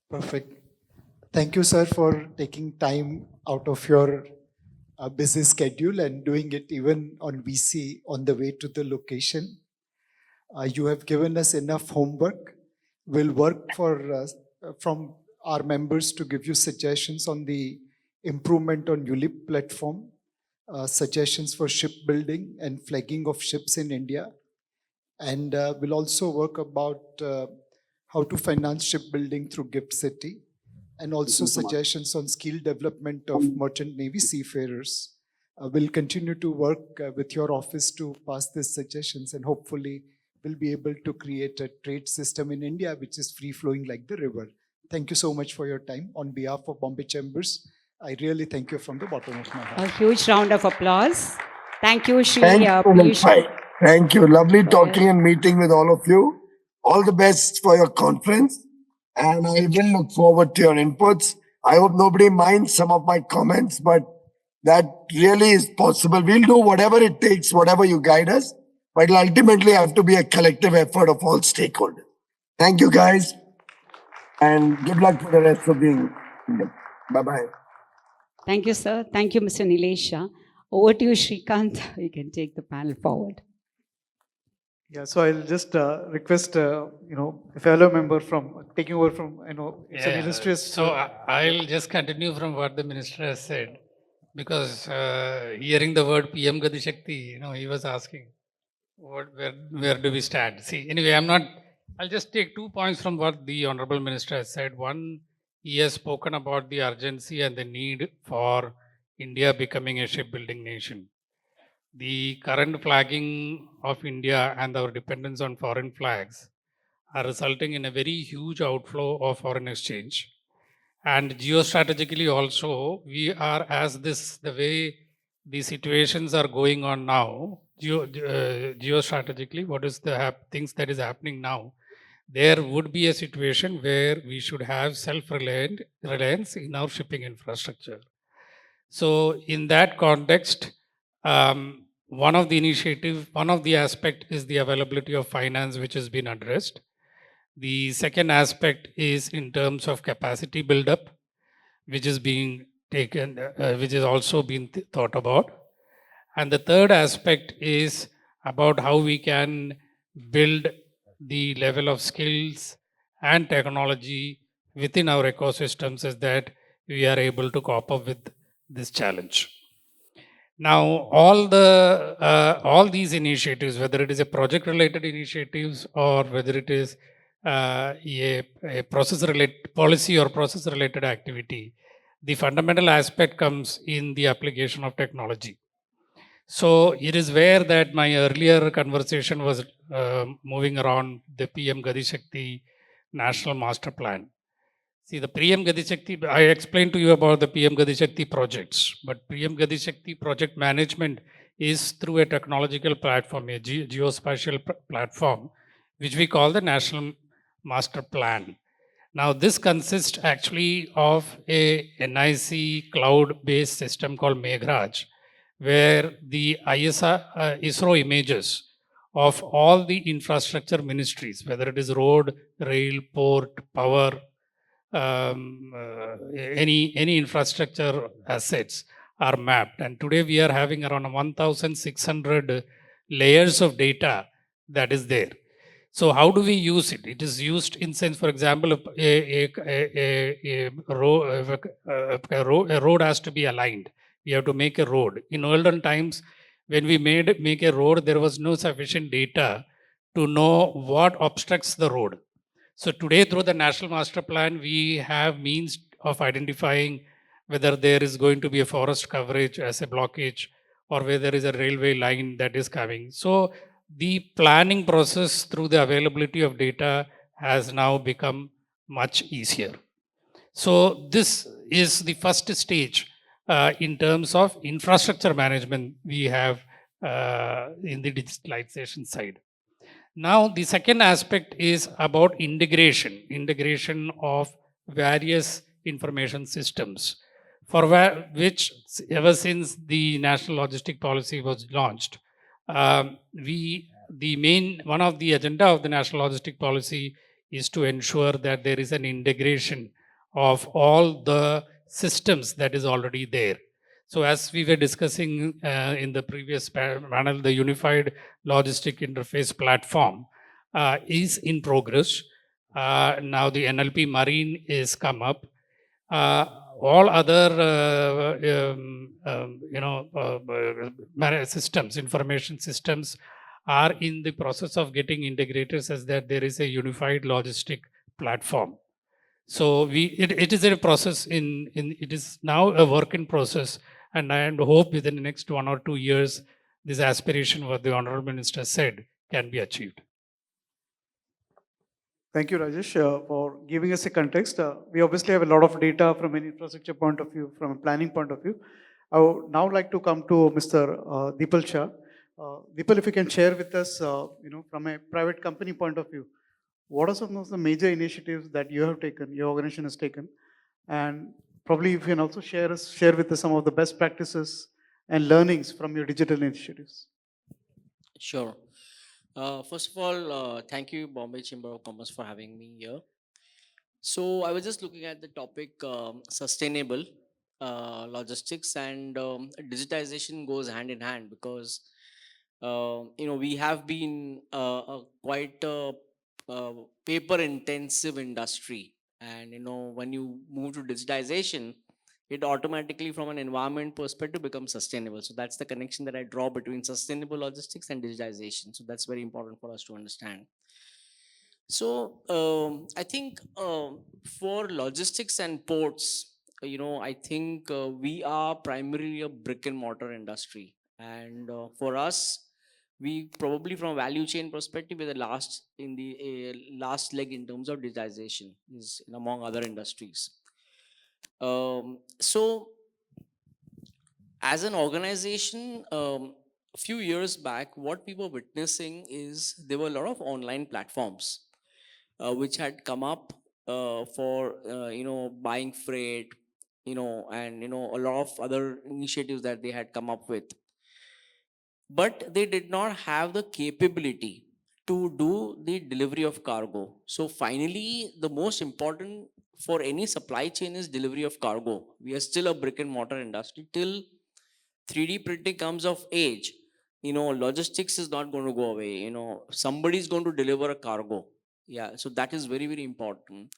Perfect. Thank you, sir, for taking time out of your busy schedule and doing it even on VC on the way to the location. You have given us enough homework. We'll work from our members to give you suggestions on the improvement on ULIP platform, suggestions for shipbuilding and flagging of ships in India. And we'll also work about how to finance shipbuilding through Gift City, and also suggestions on skill development of merchant navy seafarers. We'll continue to work with your office to pass these suggestions, and hopefully we'll be able to create a trade system in India which is free-flowing like the river. Thank you so much for your time. On behalf of Bombay Chambers, I really thank you from the bottom of my heart. A huge round of applause. Thank you, Shri. Thank you. Lovely talking and meeting with all of you. All the best for your conference. And I will look forward to your inputs. I hope nobody minds some of my comments, but that really is possible. We'll do whatever it takes, whatever you guide us, but it'll ultimately have to be a collective effort of all stakeholders. Thank you, guys. And good luck for the rest of the evening. Bye-bye. Thank you, sir. Thank you, Mr. Nilesha. Over to you, Shrikant. You can take the panel forward. Yeah, so I'll just request, a fellow member from taking over from, it's an illustrious. So I'll just continue from what the minister has said, because hearing the word PM Gati Shakti, he was asking, where do we stand? See, anyway, I'll just take 2 points from what the Honorable Minister has said. One, he has spoken about the urgency and the need for India becoming a shipbuilding nation. The current flagging of India and our dependence on foreign flags are resulting in a very huge outflow of foreign exchange. And geostrategically also, we are, the way the situations are going on now, geostrategically, what is the things that is happening now, there would be a situation where we should have self-reliance in our shipping infrastructure. So in that context, one of the aspect is the availability of finance, which has been addressed. The second aspect is in terms of capacity buildup, which is being taken, which is also being thought about. And the third aspect is about how we can build the level of skills and technology within our ecosystems is that we are able to cope up with this challenge. Now, all these initiatives, whether it is a project-related initiatives or whether it is a process-related policy or process-related activity, the fundamental aspect comes in the application of technology. So it is where that my earlier conversation was moving around the PM Gati Shakti National Master Plan. See, the PM Gati Shakti, I explained to you about the PM Gati Shakti projects, but PM Gati Shakti project management is through a technological platform, a geospatial platform, which we call the National Master Plan. Now, this consists actually of a NIC cloud-based system called Meghraj, where the ISRO images of all the infrastructure ministries, whether it is road, rail, port, power, any infrastructure assets are mapped. And today we are having around 1,600 layers of data that is there. So how do we use it? It is used in sense, for example, a road has to be aligned. We have to make a road. In olden times, when we make a road, there was no sufficient data to know what obstructs the road. So today, through the National Master Plan, we have means of identifying whether there is going to be a forest coverage as a blockage or whether there is a railway line that is coming. So the planning process through the availability of data has now become much easier. So this is the first stage in terms of infrastructure management we have in the digitalization side. Now, the second aspect is about integration of various information systems, for which ever since the national logistic policy was launched, one of the agenda of the national logistic policy is to ensure that there is an integration of all the systems that is already there. So as we were discussing in the previous panel, the unified logistic interface platform is in progress. Now the NLP Marine is come up. All other systems, information systems are in the process of getting integrated as that there is a unified logistic platform. So it is a process it is now a work in process, and I hope within the next 1 or 2 years, this aspiration what the Honorable Minister said can be achieved. Thank you, Rajesh, for giving us a context. We obviously have a lot of data from an infrastructure point of view, from a planning point of view. I would now like to come to Mr. Deepal Shah. Deepal, if you can share with us, from a private company point of view, what are some of the major initiatives that you have taken, your organization has taken, and probably if you can also share with us some of the best practices and learnings from your digital initiatives. Sure. First of all, thank you, Bombay Chamber of Commerce, for having me here. So I was just looking at the topic sustainable logistics, and digitization goes hand in hand because we have been quite a paper intensive industry, and when you move to digitization, it automatically from an environment perspective becomes sustainable. So that's the connection that I draw between sustainable logistics and digitization. So that's very important for us to understand. So I think for logistics and ports, I think we are primarily a brick and mortar industry, and for us, we probably from a value chain perspective, we're the last in the last leg in terms of digitization, is among other industries. So as an organization, a few years back, what we were witnessing is there were a lot of online platforms which had come up for buying freight, and a lot of other initiatives that they had come up with, but they did not have the capability to do the delivery of cargo. So finally, the most important for any supply chain is delivery of cargo. We are still a brick and mortar industry till 3D printing comes of age. Logistics is not going to go away. Somebody is going to deliver a cargo. Yeah, so that is very, very important.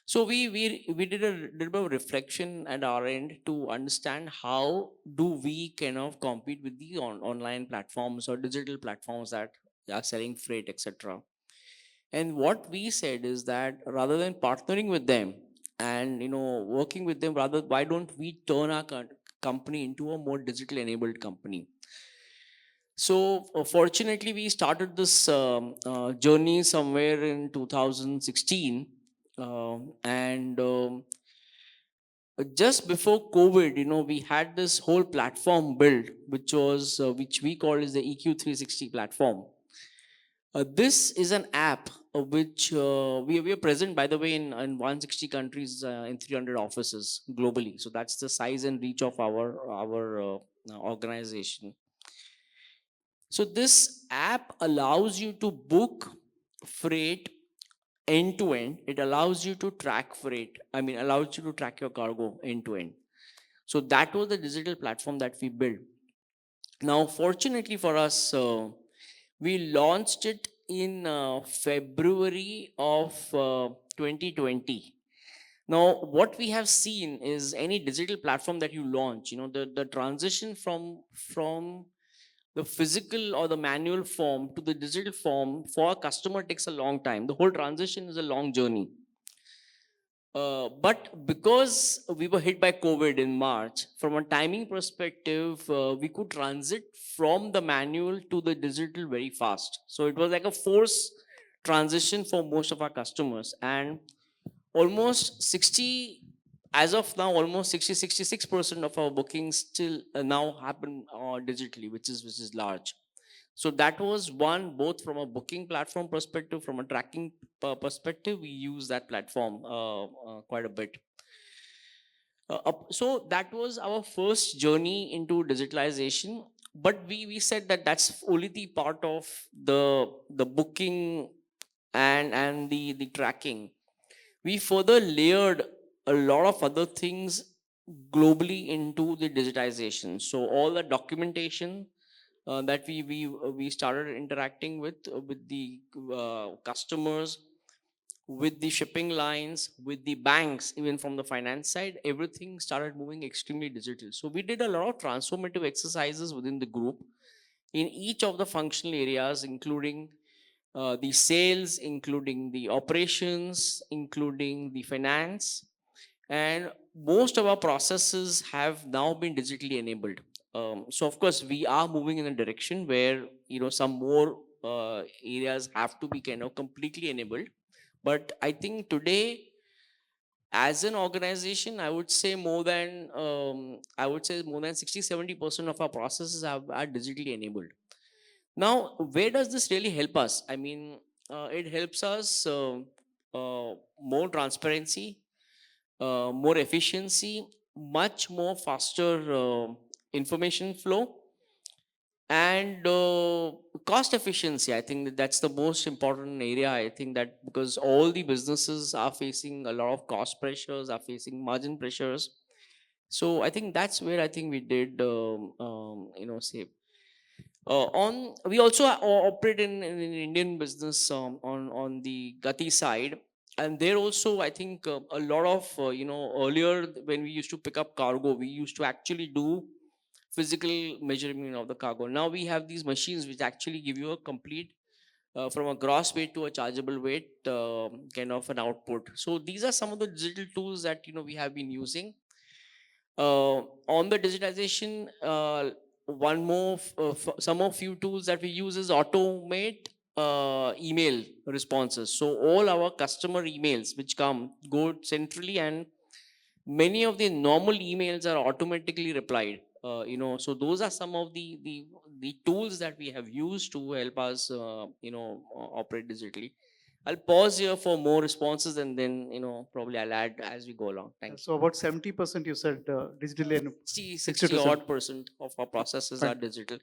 So we did a little bit of reflection at our end to understand how do we kind of compete with the online platforms or digital platforms that are selling freight, etc. And what we said is that rather than partnering with them and working with them, rather why don't we turn our company into a more digital enabled company? So fortunately, we started this journey somewhere in 2016, and just before COVID, we had this whole platform built, which we call as the EQ360 platform. This is an app which we are present, by the way, in 160 countries, in 300 offices globally. So that's the size and reach of our organization. So this app allows you to book freight end to end. It allows you to track freight. I mean, allows you to track your cargo end to end. So that was the digital platform that we built. Now, fortunately for us, we launched it in February of 2020. Now, what we have seen is any digital platform that you launch, the transition from the physical or the manual form to the digital form for a customer takes a long time. The whole transition is a long journey. But because we were hit by COVID in March, from a timing perspective, we could transit from the manual to the digital very fast. So it was like a forced transition for most of our customers. And almost 60, as of now, almost 66% of our bookings still now happen digitally, which is large. So that was one, both from a booking platform perspective, from a tracking perspective, we use that platform quite a bit. So that was our first journey into digitalization. But we said that that's only the part of the booking and the tracking. We further layered a lot of other things globally into the digitization. So all the documentation that we started interacting with the customers, with the shipping lines, with the banks, even from the finance side, everything started moving extremely digital. So we did a lot of transformative exercises within the group in each of the functional areas, including the sales, including the operations, including the finance, and most of our processes have now been digitally enabled. So of course we are moving in a direction where some more areas have to be kind of completely enabled. But I think today, as an organization, I would say more than 60-70% of our processes are digitally enabled. Now, where does this really help us? I mean, it helps us more transparency, more efficiency, much more faster information flow, and cost efficiency. I think that's the most important area. I think that because all the businesses are facing a lot of cost pressures, are facing margin pressures. So I think that's where I think we did save. On we also operate in Indian business on the Gati side, and there also I think a lot of earlier when we used to pick up cargo, we used to actually do physical measurement of the cargo. Now we have these machines which actually give you a complete from a gross weight to a chargeable weight kind of an output. So these are some of the digital tools that we have been using. On the digitization, one more, some of few tools that we use is automate email responses. So all our customer emails which go centrally, and many of the normal emails are automatically replied. So those are some of the tools that we have used to help us, operate digitally. I'll pause here for more responses, and then probably I'll add as we go along. Thank you. So about 70% you said digitally and 60 odd percent of our processes are digital,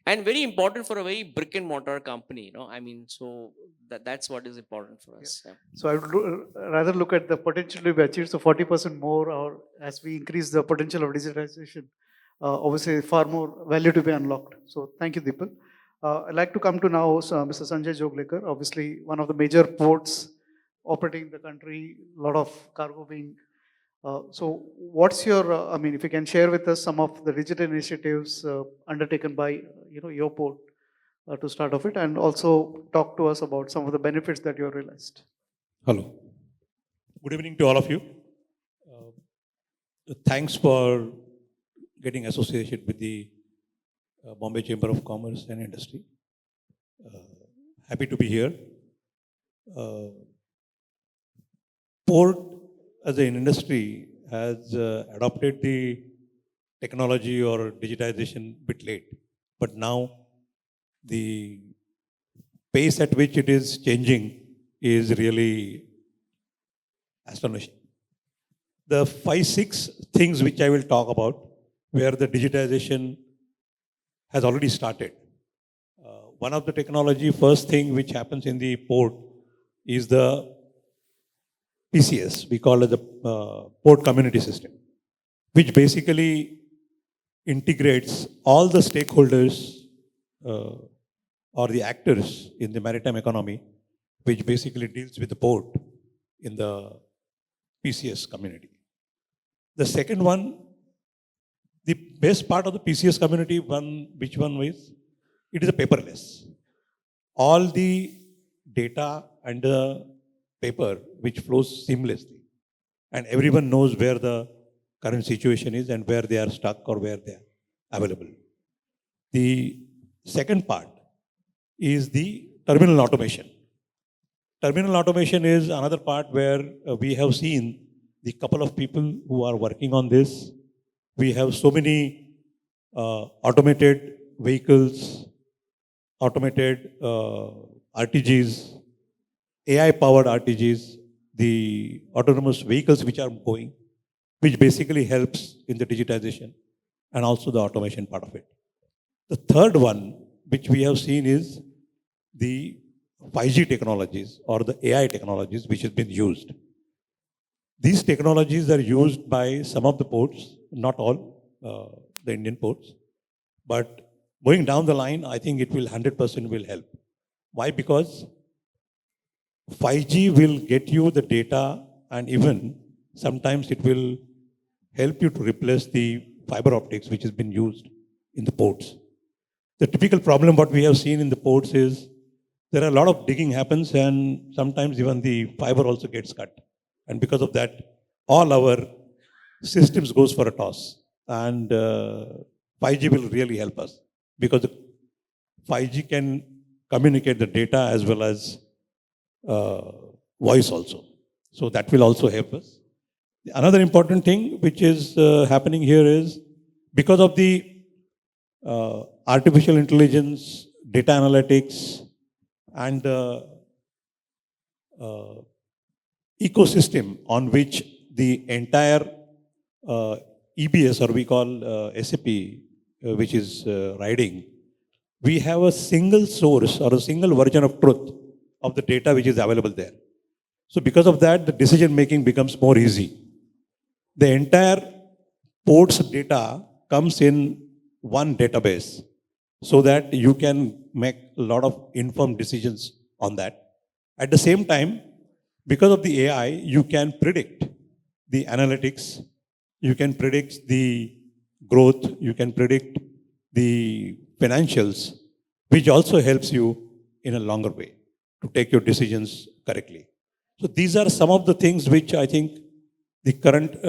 and very important for a very brick and mortar company. I mean, so that's what is important for us. Yeah. So I would rather look at the potential to be achieved. So 40% more, or as we increase the potential of digitalization, obviously far more value to be unlocked. So thank you, Deepal. I'd like to come to now Mr. Sanjay Joglekar, obviously one of the major ports operating the country, a lot of cargo being. So what's your, I mean, if you can share with us some of the digital initiatives undertaken by, your port to start off it, and also talk to us about some of the benefits that you have realized. Hello. Good evening to all of you. Thanks for getting associated with the Bombay Chamber of Commerce and Industry. Happy to be here. Port as an industry has adopted the technology or digitization a bit late, but now the pace at which it is changing is really astonishing. The 5-6 things which I will talk about, where the digitization has already started. One of the technology, first thing which happens in the port is the PCS, we call it the Port Community System, which basically integrates all the stakeholders or the actors in the maritime economy, which basically deals with the port in the PCS community. The second one, the best part of the PCS community, which one is? It is a paperless. All the data and the paper which flows seamlessly, and everyone knows where the current situation is and where they are stuck or where they are available. The second part is the terminal automation. Terminal automation is another part where we have seen the couple of people who are working on this. We have so many automated vehicles, automated RTGs, AI-powered RTGs, the autonomous vehicles which are going, which basically helps in the digitization and also the automation part of it. The third one, which we have seen, is the 5G technologies or the AI technologies which has been used. These technologies are used by some of the ports, not all the Indian ports, but going down the line, I think it will 100% will help. Why? Because 5G will get you the data, and even sometimes it will help you to replace the fiber optics which has been used in the ports. The typical problem what we have seen in the ports is there are a lot of digging happens, and sometimes even the fiber also gets cut. And because of that, all our systems goes for a toss. And 5G will really help us, because 5G can communicate the data as well as voice also. So that will also help us. Another important thing which is happening here is because of the artificial intelligence, data analytics, and the ecosystem on which the entire EBS, or we call SAP, which is riding, we have a single source or a single version of truth of the data which is available there. So because of that, the decision making becomes more easy. The entire port's data comes in one database so that you can make a lot of informed decisions on that. At the same time, because of the AI, you can predict the analytics, you can predict the growth, you can predict the financials, which also helps you in a longer way to take your decisions correctly. So these are some of the things which I think the current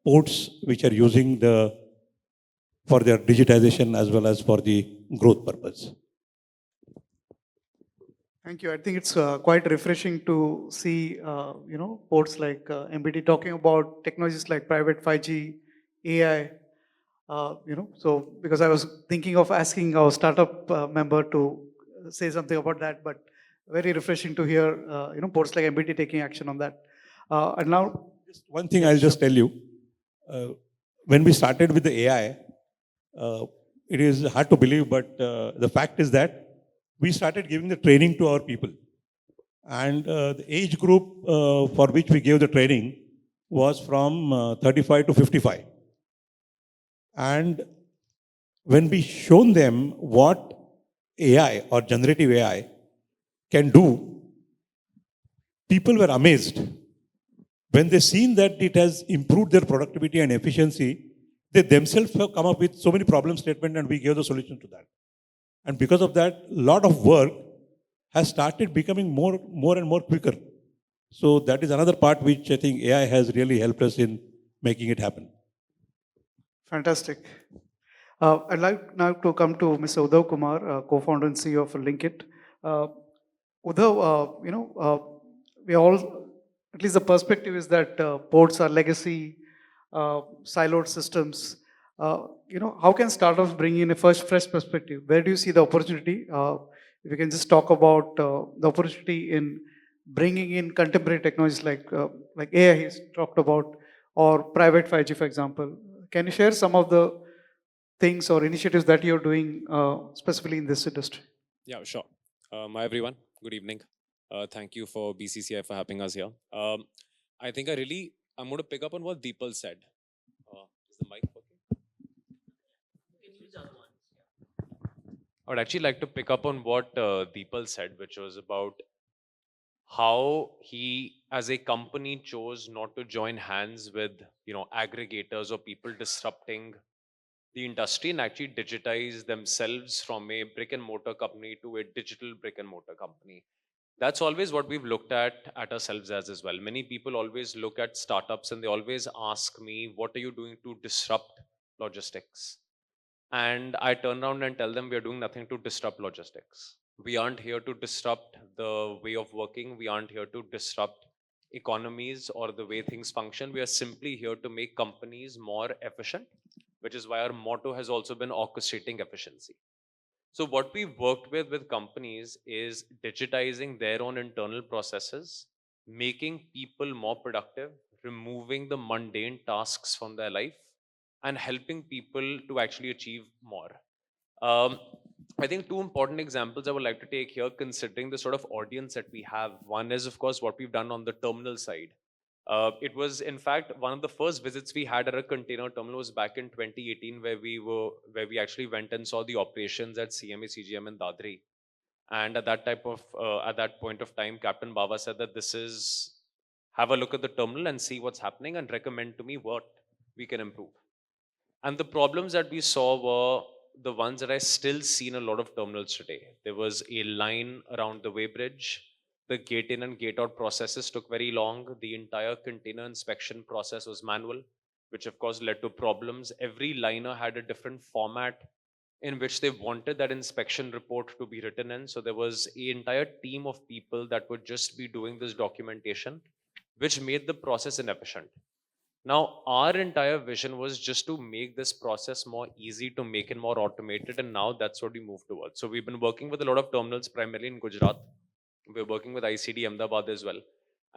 ports which are using for their digitization as well as for the growth purpose. Thank you. I think it's quite refreshing to see, ports like MBT talking about technologies like private 5G, AI, so because I was thinking of asking our startup member to say something about that, but very refreshing to hear, ports like MBT taking action on that. And now, just one thing I'll just tell you. When we started with the AI, it is hard to believe, but the fact is that we started giving the training to our people. And the age group for which we gave the training was from 35 to 55. And when we shown them what AI or generative AI can do, people were amazed. When they seen that it has improved their productivity and efficiency, they themselves have come up with so many problem statements and we gave the solution to that. And because of that, a lot of work has started becoming more and more quicker. So that is another part which I think AI has really helped us in making it happen. Fantastic. I'd like now to come to Mr. Uddhav Kumar, co-founder and CEO of Linkit. Uddhav, we all, at least the perspective is that ports are legacy, siloed systems. How can startups bring in a fresh perspective? Where do you see the opportunity? If you can just talk about the opportunity in bringing in contemporary technologies like AI he's talked about, or private 5G, for example. Can you share some of the things or initiatives that you're doing specifically in this industry? Yeah, sure. Hi, everyone. Good evening. Thank you for BCCI for having us here. I think I'm going to pick up on what Deepal said. Is the mic working? I would actually like to pick up on what Deepal said, which was about how he, as a company, chose not to join hands with, aggregators or people disrupting the industry and actually digitize themselves from a brick and mortar company to a digital brick and mortar company. That's always what we've looked at ourselves as well. Many people always look at startups and they always ask me, what are you doing to disrupt logistics? And I turn around and tell them, we are doing nothing to disrupt logistics. We aren't here to disrupt the way of working. We aren't here to disrupt economies or the way things function. We are simply here to make companies more efficient, which is why our motto has also been orchestrating efficiency. So what we've worked with companies is digitizing their own internal processes, making people more productive, removing the mundane tasks from their life, and helping people to actually achieve more. Um, I think two important examples I would like to take here, considering the sort of audience that we have. One is, of course, what we've done on the terminal side. It was, in fact, one of the first visits we had at a container terminal was back in 2018, where we actually went and saw the operations at CMA CGM in Dadri. And at that point of time, Captain Bava said that have a look at the terminal and see what's happening and recommend to me what we can improve. And the problems that we saw were the ones that I still see in a lot of terminals today. There was a line around the weighbridge. The gate in and gate out processes took very long. The entire container inspection process was manual, which of course led to problems. Every liner had a different format in which they wanted that inspection report to be written in. So there was an entire team of people that would just be doing this documentation, which made the process inefficient. Now, our entire vision was just to make this process more easy, to make it more automated, and now that's what we move towards. So we've been working with a lot of terminals, primarily in Gujarat. We're working with ICD Ahmedabad as well.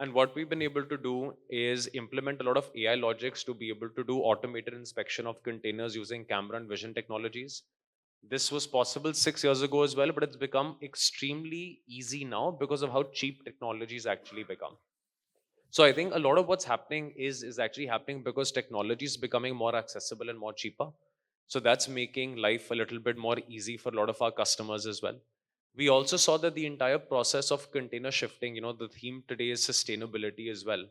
And what we've been able to do is implement a lot of AI logics to be able to do automated inspection of containers using camera and vision technologies. This was possible 6 years ago as well, but it's become extremely easy now because of how cheap technologies actually become. So I think a lot of what's happening is actually happening because technology is becoming more accessible and more cheaper. So that's making life a little bit more easy for a lot of our customers as well. We also saw that the entire process of container shifting, the theme today is sustainability as well.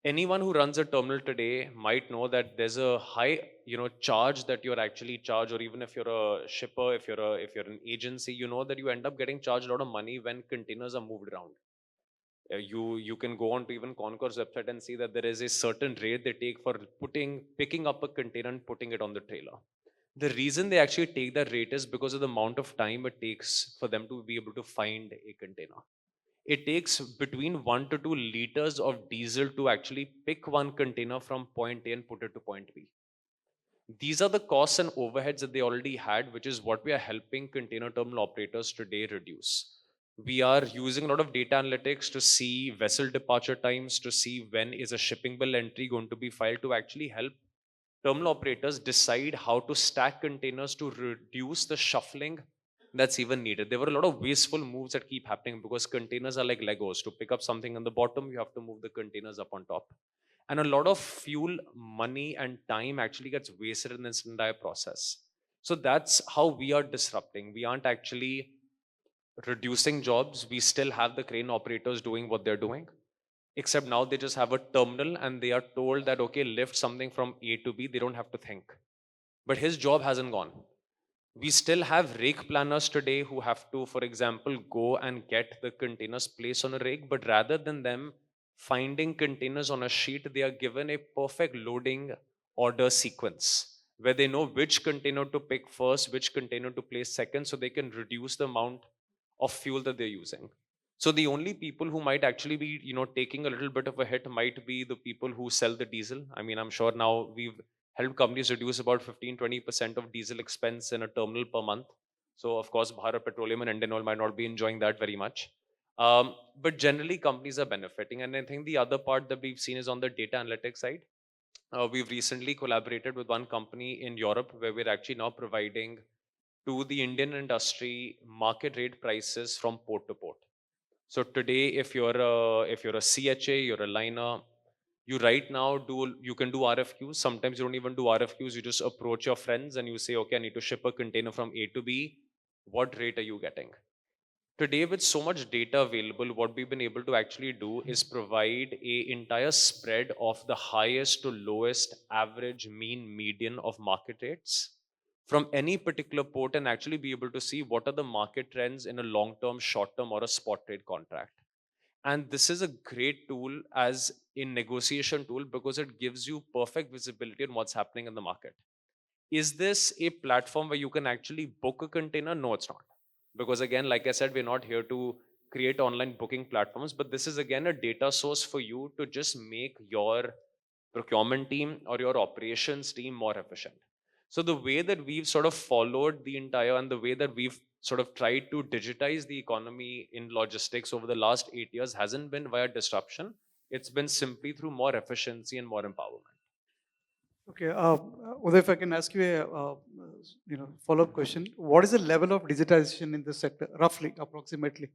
Anyone who runs a terminal today might know that there's a high, charge that you're actually charged, or even if you're a shipper, if you're an agency, you know that you end up getting charged a lot of money when containers are moved around. You can go on to even Concor's website and see that there is a certain rate they take for picking up a container and putting it on the trailer. The reason they actually take that rate is because of the amount of time it takes for them to be able to find a container. It takes between 1 to 2 liters of diesel to actually pick one container from point A and put it to point B. These are the costs and overheads that they already had, which is what we are helping container terminal operators today reduce. We are using a lot of data analytics to see vessel departure times, to see when is a shipping bill entry going to be filed, to actually help terminal operators decide how to stack containers to reduce the shuffling that's even needed. There were a lot of wasteful moves that keep happening because containers are like Legos. To pick up something on the bottom, you have to move the containers up on top. And a lot of fuel, money, and time actually gets wasted in this entire process. So that's how we are disrupting. We aren't actually reducing jobs. We still have the crane operators doing what they're doing, except now they just have a terminal and they are told that, okay, lift something from A to B. They don't have to think. But his job hasn't gone. We still have rake planners today who have to, for example, go and get the containers placed on a rake, but rather than them finding containers on a sheet, they are given a perfect loading order sequence where they know which container to pick first, which container to place second, so they can reduce the amount of fuel that they're using. So the only people who might actually be, taking a little bit of a hit might be the people who sell the diesel. I mean, I'm sure now we've helped companies reduce about 15-20% of diesel expense in a terminal per month. So of course, Bharat Petroleum and Indian Oil might not be enjoying that very much. But generally, companies are benefiting. And I think the other part that we've seen is on the data analytics side. We've recently collaborated with one company in Europe where we're actually now providing to the Indian industry market rate prices from port to port. So today, if you're a CHA, you're a liner, you right now you can do RFQs. Sometimes you don't even do RFQs. You just approach your friends and you say, okay, I need to ship a container from A to B. What rate are you getting? Today, with so much data available, what we've been able to actually do is provide a entire spread of the highest to lowest average, mean, median of market rates from any particular port and actually be able to see what are the market trends in a long-term, short-term, or a spot trade contract. And this is a great tool as a negotiation tool because it gives you perfect visibility on what's happening in the market. Is this a platform where you can actually book a container? No, it's not. Because again, like I said, we're not here to create online booking platforms, but this is again a data source for you to just make your procurement team or your operations team more efficient. So the way that we've sort of followed the entire and the way that we've sort of tried to digitize the economy in logistics over the last 8 years hasn't been via disruption. It's been simply through more efficiency and more empowerment. Okay, Uday, if I can ask you a follow-up question. What is the level of digitization in this sector, roughly, approximately?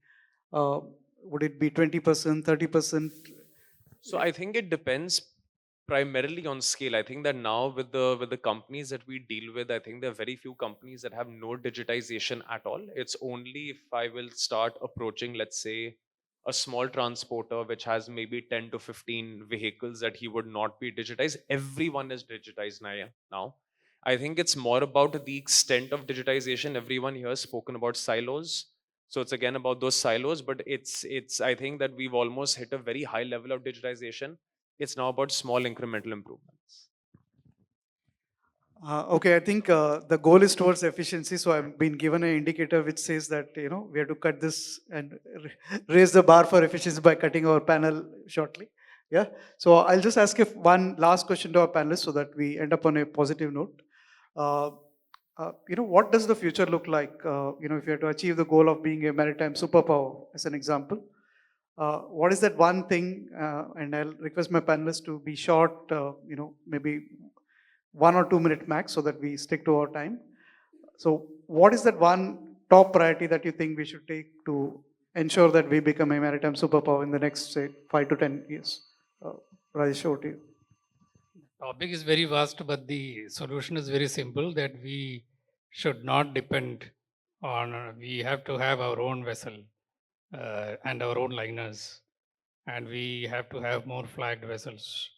Would it be 20%, 30%? So I think it depends primarily on scale. I think that now with the companies that we deal with, I think there are very few companies that have no digitization at all. It's only if I will start approaching, let's say, a small transporter which has maybe 10 to 15 vehicles that he would not be digitized. Everyone is digitized now. I think it's more about the extent of digitization. Everyone here has spoken about silos. So it's again about those silos, but it's I think that we've almost hit a very high level of digitization. It's now about small incremental improvements. Okay, I think the goal is towards efficiency. So I've been given an indicator which says that we have to cut this and raise the bar for efficiency by cutting our panel shortly. Yeah. So I'll just ask if one last question to our panelists so that we end up on a positive note. What does the future look like? If you have to achieve the goal of being a maritime superpower, as an example, what is that one thing? And I'll request my panelists to be short. Maybe 1 or 2 minute max, so that we stick to our time. So, what is that one top priority that you think we should take to ensure that we become a maritime superpower in the next, say, 5 to 10 years? Rajesh, over to you. Topic is very vast, but the solution is very simple, that we should not depend on, we have to have our own vessel and our own liners, and we have to have more flagged vessels,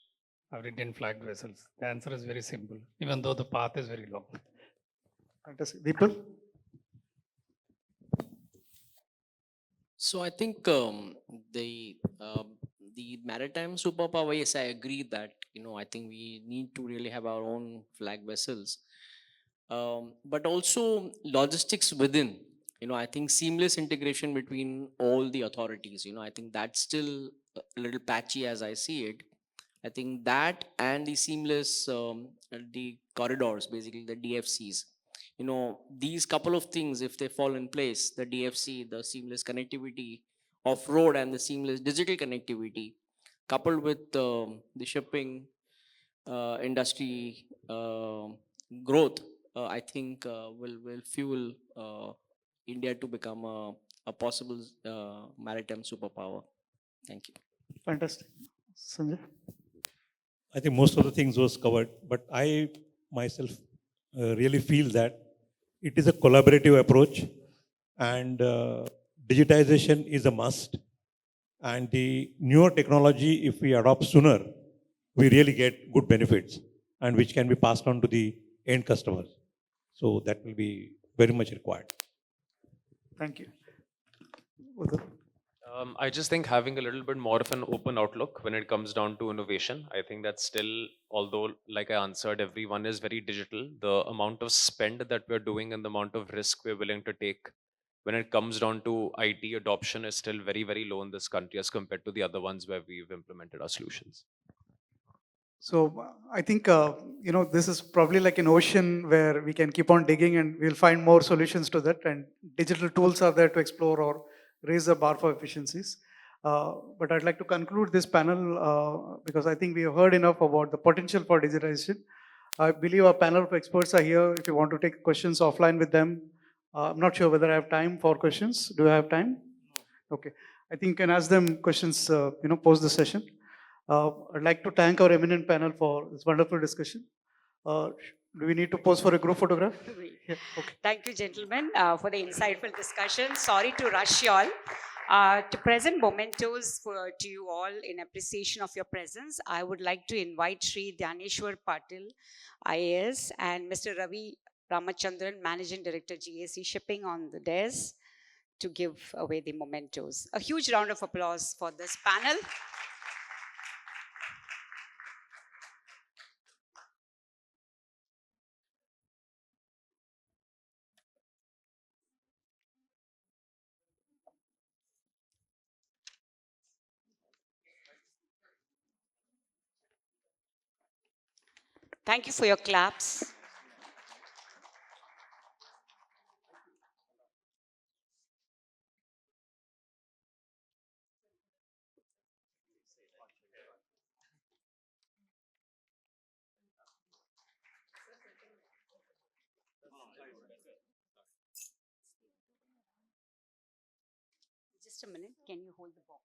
our Indian flagged vessels. The answer is very simple, even though the path is very long. Fantastic. Deepak? So I think the maritime superpower, yes, I agree that, I think we need to really have our own flag vessels. But also logistics within, I think seamless integration between all the authorities, I think that's still a little patchy as I see it. I think that and the seamless, the corridors, basically the DFCs, these couple of things, if they fall in place, the DFC, the seamless connectivity of road and the seamless digital connectivity, coupled with the shipping industry growth, I think will fuel India to become a possible maritime superpower. Thank you. Fantastic. Sanjay? I think most of the things was covered, but I myself really feel that it is a collaborative approach, and digitization is a must. And the newer technology, if we adopt sooner, we really get good benefits and which can be passed on to the end customers. So that will be very much required. Thank you. I just think having a little bit more of an open outlook when it comes down to innovation. I think that's still, although, like I answered, everyone is very digital, the amount of spend that we're doing and the amount of risk we're willing to take when it comes down to IT adoption is still very, very low in this country as compared to the other ones where we've implemented our solutions. So I think, this is probably like an ocean where we can keep on digging and we'll find more solutions to that. And digital tools are there to explore or raise the bar for efficiencies. But I'd like to conclude this panel because I think we have heard enough about the potential for digitization. I believe our panel of experts are here. If you want to take questions offline with them, I'm not sure whether I have time for questions. Do I have time? Okay. I think you can ask them questions, post the session. I'd like to thank our eminent panel for this wonderful discussion. Do we need to pose for a group photograph? Yeah, okay. Thank you, gentlemen, for the insightful discussion. Sorry to rush you all. To present mementos to you all in appreciation of your presence, I would like to invite Shri Dhyaneshwar Patil, IAS, and Mr. Ravi Ramachandran, Managing Director, GAC Shipping, on the dais to give away the mementos. A huge round of applause for this panel. Thank you for your claps. Just a minute, can you hold the box?